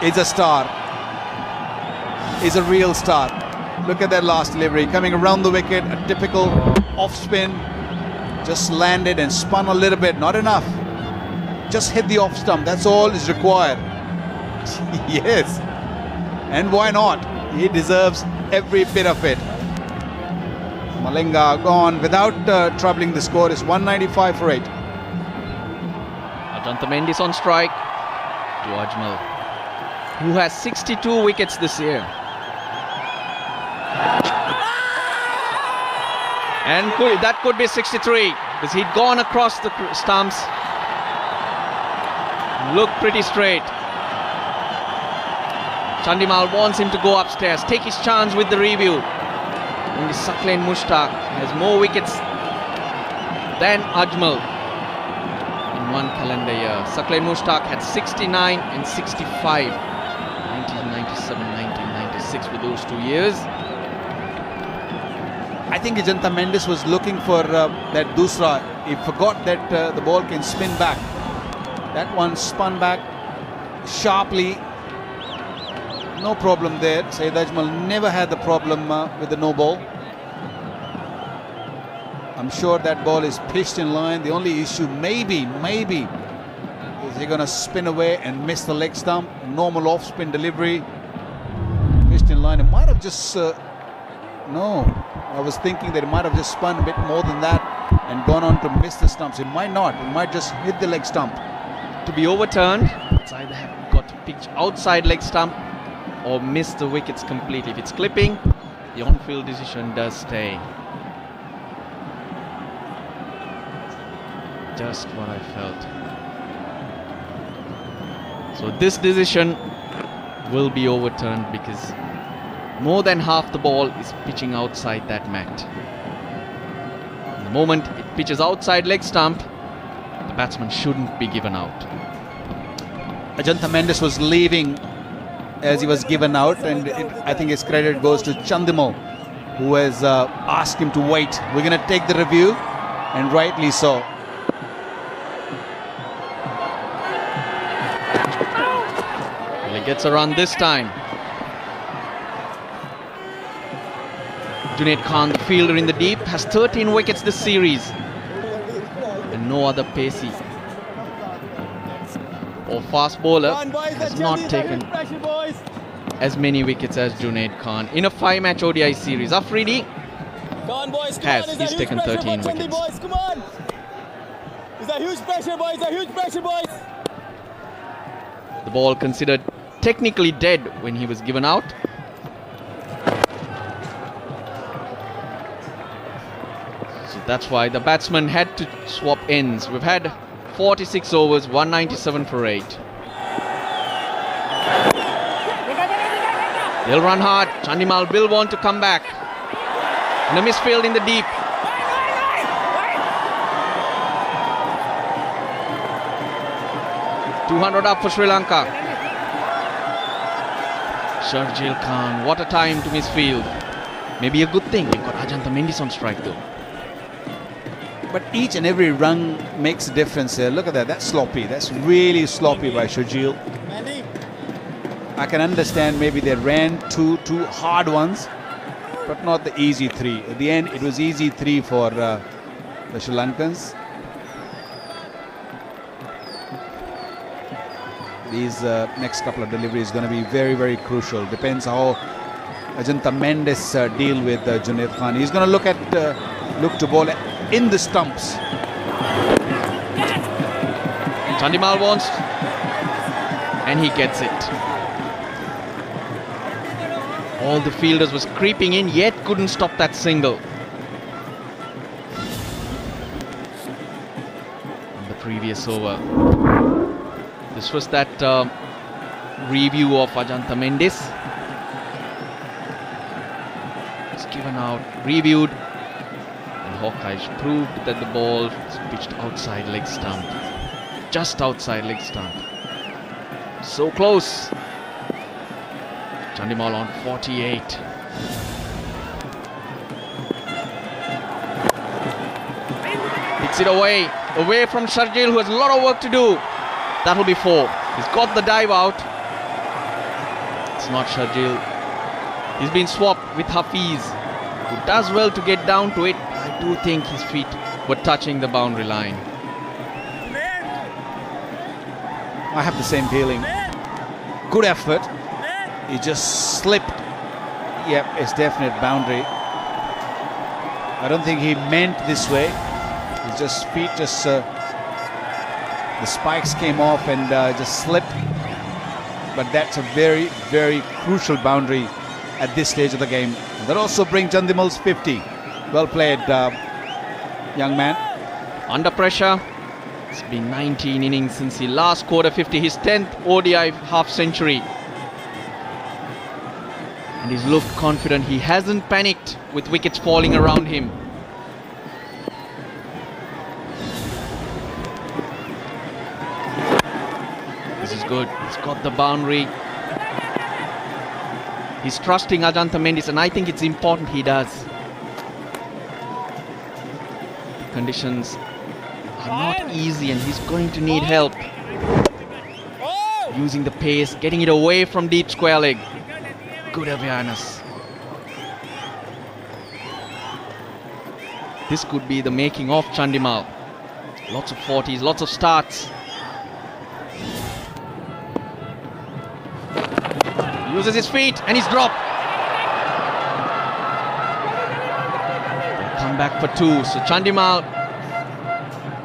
is a star. Is a real star. Look at that last delivery. Coming around the wicket, a typical off spin. Just landed and spun a little bit, not enough. Just hit the off stump, that's all is required. Yes, and why not? He deserves every bit of it. Malinga gone without troubling the score. Is 195 for 8. Ajantha Mendis on strike to Ajmal, who has 62 wickets this year. And that could be 63 because he'd gone across the stumps. Looked pretty straight. Chandimal wants him to go upstairs, take his chance with the review. Only Saqlain Mushtaq has more wickets than Ajmal in one calendar year. Saqlain Mushtaq had 69 and 65. 1997, 1996 for those 2 years. I think Ajantha Mendis was looking for that dusra. He forgot that the ball can spin back. That one spun back sharply. No problem there. Saeed Ajmal never had the problem with the no ball. I'm sure that ball is pitched in line. The only issue maybe is he going to spin away and miss the leg stump. Normal off-spin delivery. Pitched in line. It might have just... no. I was thinking that it might have just spun a bit more than that and gone on to miss the stumps. It might not. It might just hit the leg stump. To be overturned, it's either have got to pitch outside leg stump or miss the wickets completely. If it's clipping, the on-field decision does stay. Just what I felt. So this decision will be overturned because more than half the ball is pitching outside that mat. The moment it pitches outside leg stump, the batsman shouldn't be given out. Ajantha Mendes was leaving as he was given out, and I think his credit goes to Chandimal, who has asked him to wait. We're going to take the review, and rightly so. Well, he gets a run this time. Junaid Khan, the fielder in the deep, has 13 wickets this series. And no other pacey or fast bowler has not taken as many wickets as Junaid Khan in a 5-match ODI series. Afridi he's taken 13 wickets. Boys, come on! It's a huge pressure, boys! A huge pressure, boys! The ball considered technically dead when he was given out. So that's why the batsman had to swap ends. We've had 46 overs, 197 for 8. They'll run hard. Chandimal will want to come back. And a misfield in the deep. .200 up for Sri Lanka. Sharjeel Khan, what a time to misfield. Maybe a good thing. We've got Ajantha Mendes on strike though. But each and every run makes a difference here. Look at that. That's sloppy. That's really sloppy by Sharjeel. I can understand maybe they ran two hard ones, but not the easy 3. At the end, it was easy 3 for the Sri Lankans. These next couple of deliveries going to be very, very crucial. Depends how Ajantha Mendes deal with Junaid Khan. He's going to look to bowl in the stumps. Chandimal wants, and he gets it. All the fielders was creeping in, yet couldn't stop that single. In the previous over. This was that review of Ajantha Mendes. It's given out, reviewed, and Hawkeyes proved that the ball was pitched outside leg stump. Just outside leg stump. So close. Chandimal on 48. Hits it away from Sharjeel, who has a lot of work to do. That'll be 4. He's got the dive out. It's not Sharjeel. He's been swapped with Hafiz, who does well to get down to it. I do think his feet were touching the boundary line. I have the same feeling. Good effort. He just slipped. Yep, it's definite boundary. I don't think he meant this way. His just feet just the spikes came off and just slipped. But that's a very, very crucial boundary at this stage of the game. That also brings Chandimal's 50. Well played, young man. Under pressure. It's been 19 innings since he last scored a 50. His 10th ODI half century. And he's looked confident. He hasn't panicked with wickets falling around him. This is good. He's got the boundary. He's trusting Ajantha Mendes, and I think it's important he does. Conditions are not easy, and he's going to need help. Using the pace, getting it away from deep square leg. Good awareness. This could be the making of Chandimal. Lots of 40s, lots of starts. Uses his feet and he's dropped. They'll come back for two. So Chandimal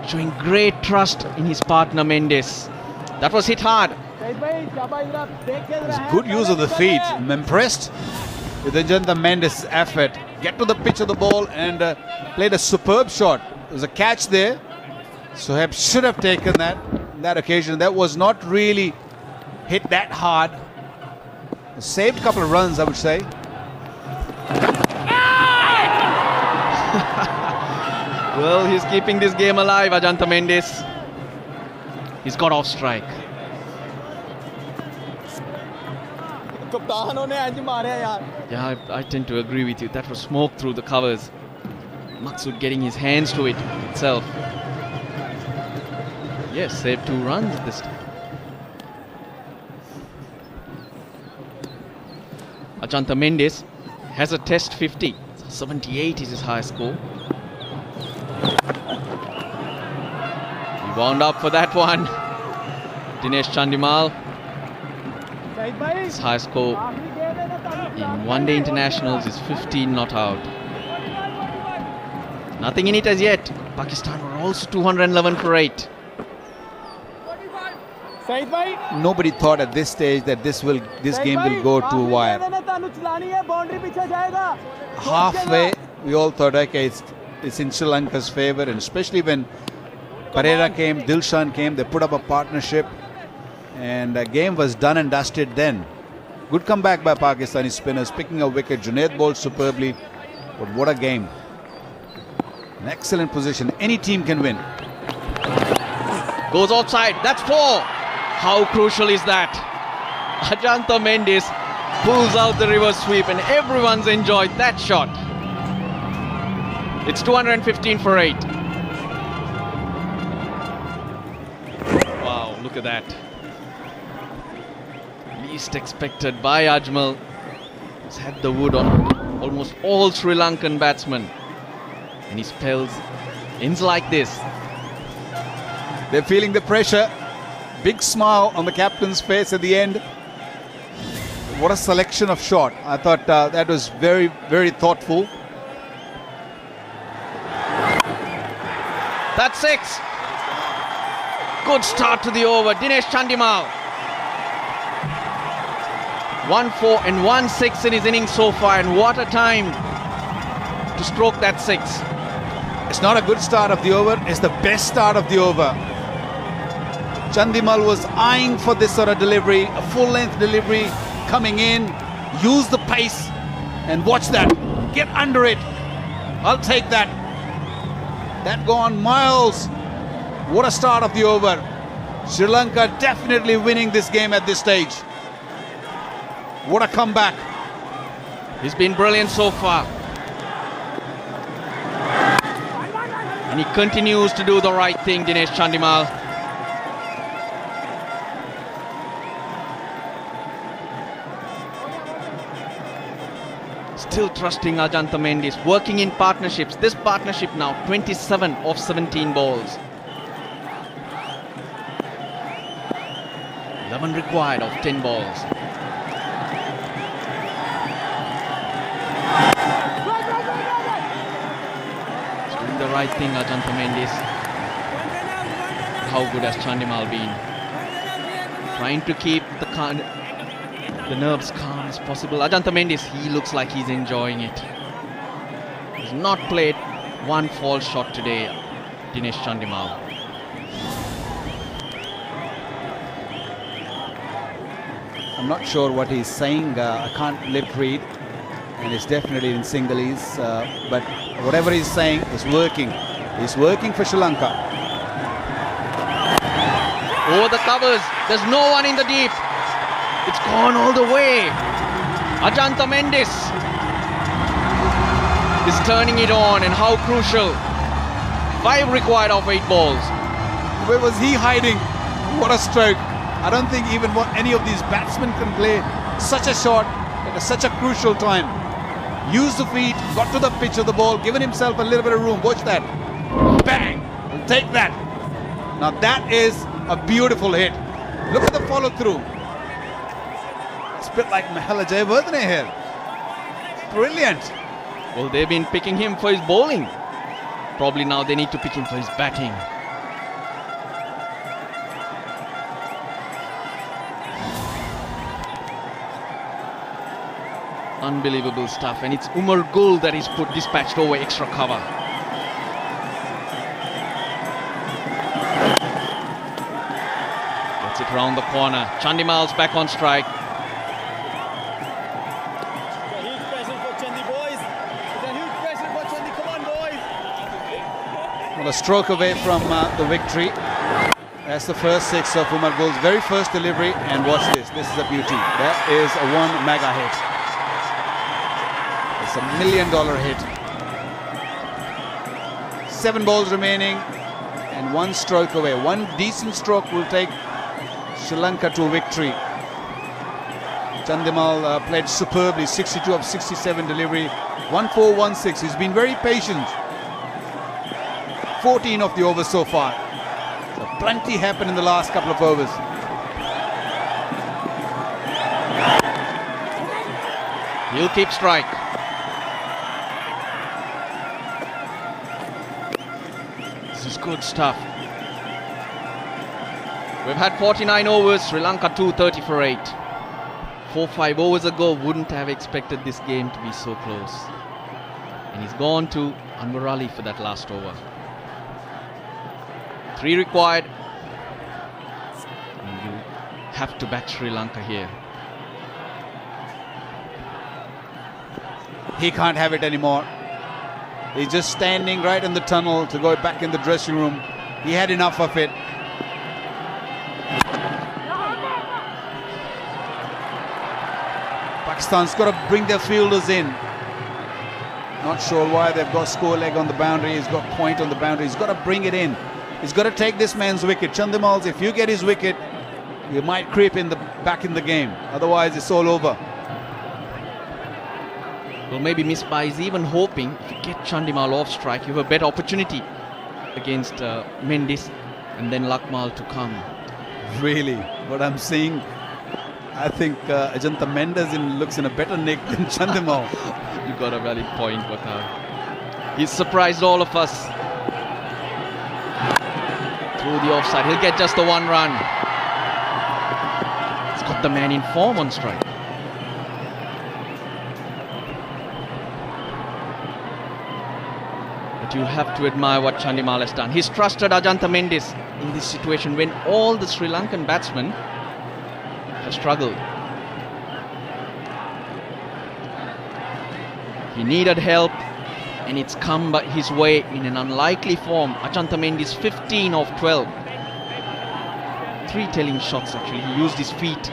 showing great trust in his partner Mendes. That was hit hard. It's good use of the feet. I'm impressed with Ajanta Mendes' effort. Get to the pitch of the ball and played a superb shot. There was a catch there. Sohaib should have taken that occasion. That was not really hit that hard. Saved a couple of runs, I would say. Well, he's keeping this game alive, Ajanta Mendes. He's got off strike. Yeah, I tend to agree with you. That was smoke through the covers. Maksud getting his hands to it itself. Yes, saved 2 runs this time. Ajanta Mendes has a test 50. 78 is his highest score. He wound up for that one. Dinesh Chandimal. His highest score in one-day internationals is 15 not out. Nothing in it as yet. Pakistan were also 211 for 8. Nobody thought at this stage that this game will go to a wire. Halfway, we all thought, okay, it's in Sri Lanka's favour, and especially when Pereira came, Dilshan came, they put up a partnership, and the game was done and dusted then. Good comeback by Pakistani spinners, picking a wicket. Junaid bowled superbly, but what a game. An excellent position. Any team can win. Goes outside. That's 4. How crucial is that? Ajanta Mendes pulls out the reverse sweep and everyone's enjoyed that shot. It's 215 for 8. Wow, look at that. Least expected by Ajmal. He's had the wood on almost all Sri Lankan batsmen. And he spells ends like this. They're feeling the pressure. Big smile on the captain's face at the end. What a selection of shot. I thought that was very, very thoughtful. That's 6. Good start to the over. Dinesh Chandimal. 1-4 and 1-6 in his innings so far. And what a time to stroke that 6. It's not a good start of the over. It's the best start of the over. Chandimal was eyeing for this sort of delivery, a full-length delivery coming in. Use the pace and watch that. Get under it. I'll take that. That gone miles. What a start of the over. Sri Lanka definitely winning this game at this stage. What a comeback. He's been brilliant so far. And he continues to do the right thing, Dinesh Chandimal. Still trusting Ajanta Mendes, working in partnerships. This partnership now, 27 of 17 balls. 11 required of 10 balls. He's doing the right thing, Ajanta Mendes. How good has Chandimal been? Trying to keep the nerves calm as possible. Ajanta Mendes, he looks like he's enjoying it. He's not played one false shot today, Dinesh Chandimal. I'm not sure what he's saying. I can't lip read, and it's definitely in Sinhalese. But whatever he's saying is working. He's working for Sri Lanka. Over the covers. There's no one in the deep. It's gone all the way. Ajanta Mendes is turning it on, and how crucial. 5 required of 8 balls. Where was he hiding? What a stroke. I don't think even any of these batsmen can play such a shot at such a crucial time. Used the feet, got to the pitch of the ball, given himself a little bit of room. Watch that. Bang! We'll take that. Now that is a beautiful hit. Look at the follow through. It's a bit like Mahela Jayawardene here. Brilliant. Well, they've been picking him for his bowling. Probably now they need to pick him for his batting. Unbelievable stuff, and it's Umar Gul that is dispatched over extra cover. Gets it round the corner. Chandimal's back on strike. Huge pressure for Chandi, boys. It's a huge pressure for Chandi. Come on, boys. Well, a stroke away from the victory. That's the first six of Umar Gul's very first delivery, and watch this. This is a beauty. That is a one mega hit. It's $1 million hit. 7 balls remaining and 1 stroke away. One decent stroke will take Sri Lanka to victory. Chandimal played superbly, 62 of 67 delivery, 1416. He's been very patient. 14 of the overs so far. So plenty happened in the last couple of overs. He'll keep strike. This is good stuff. We've had 49 overs, Sri Lanka 230 for 8. 4-5 overs ago, wouldn't have expected this game to be so close. And he's gone to Anwar Ali for that last over. 3 required. And you have to bat Sri Lanka here. He can't have it anymore. He's just standing right in the tunnel to go back in the dressing room. He had enough of it. Pakistan's got to bring their fielders in. Not sure why they've got score leg on the boundary. He's got point on the boundary. He's got to bring it in. He's got to take this man's wicket. Chandimal's, if you get his wicket, you might creep in back in the game. Otherwise, it's all over. Well, maybe Misbah is even hoping if you get Chandimal off strike, you have a better opportunity against Mendis and then Lakmal to come. Really, what I'm seeing, I think Ajanta Mendes looks in a better nick than Chandimal. You got a valid point, Wakar. He's surprised all of us. Through the offside, he'll get just the 1 run. He's got the man in form on strike. But you have to admire what Chandimal has done. He's trusted Ajanta Mendis in this situation when all the Sri Lankan batsmen have struggled. He needed help, and it's come his way in an unlikely form. Ajanta Mendis 15 of 12. 3 telling shots actually. He used his feet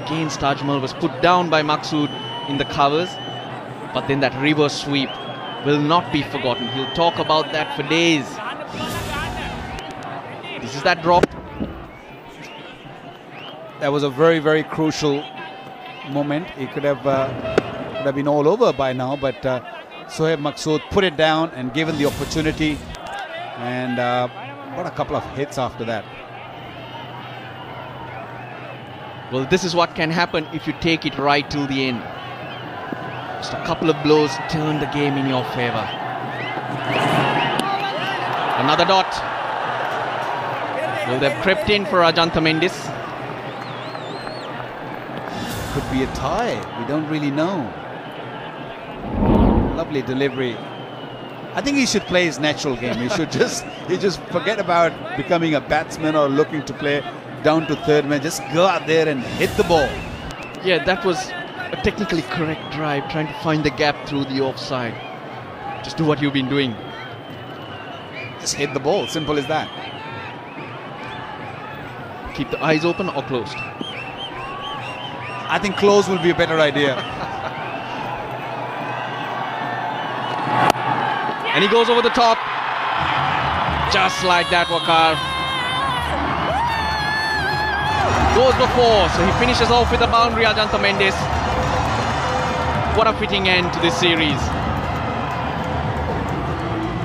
against Ajmal, was put down by Maqsood in the covers, but then that reverse sweep will not be forgotten. He'll talk about that for days. This is that drop. That was a very, very crucial moment. It could have been all over by now, but Sohaib Maqsood put it down and given the opportunity, and what a couple of hits after that. Well, this is what can happen if you take it right till the end. Just a couple of blows turn the game in your favor. Another dot. Well, they've crept in for Ajanta Mendis. Could be a tie. We don't really know. Lovely delivery. I think he should play his natural game. He should just forget about becoming a batsman or looking to play down to third man. Just go out there and hit the ball. Yeah, that was a technically correct drive, trying to find the gap through the offside. Just do what you've been doing. Just hit the ball. Simple as that. Keep the eyes open or closed. I think close will be a better idea. And he goes over the top. Just like that, Wakar. Goes before, so he finishes off with a boundary, Ajantha Mendes. What a fitting end to this series.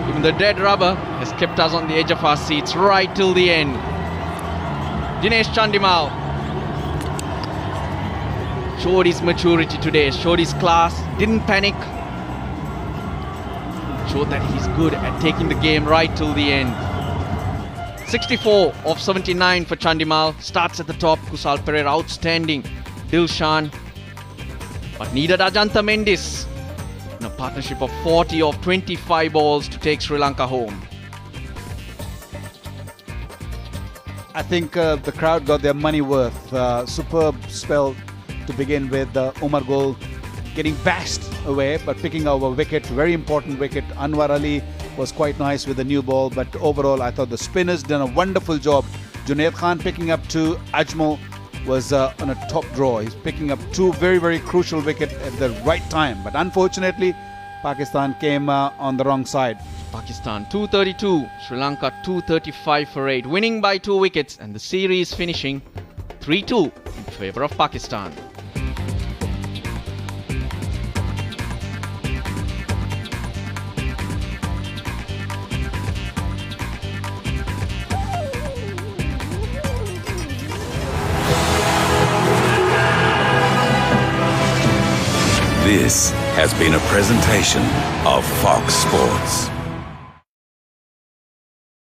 Even the dead rubber has kept us on the edge of our seats right till the end. Dinesh Chandimal showed his maturity today, showed his class, didn't panic. Showed that he's good at taking the game right till the end. 64 of 79 for Chandimal. Starts at the top. Kusal Pereira outstanding. Dilshan. But needed Ajantha Mendes in a partnership of 40 of 25 balls to take Sri Lanka home. I think the crowd got their money worth. Superb spell to begin with. Umar Gul getting bashed away but picking up a wicket, very important wicket. Anwar Ali was quite nice with the new ball, but overall I thought the spinners done a wonderful job. Junaid Khan picking up 2, Ajmal was on a top draw. He's picking up 2 very, very crucial wickets at the right time, but unfortunately Pakistan came on the wrong side. Pakistan 232, Sri Lanka 235 for 8, winning by 2 wickets, and the series finishing 3-2 in favour of Pakistan. This has been a presentation of Fox Sports.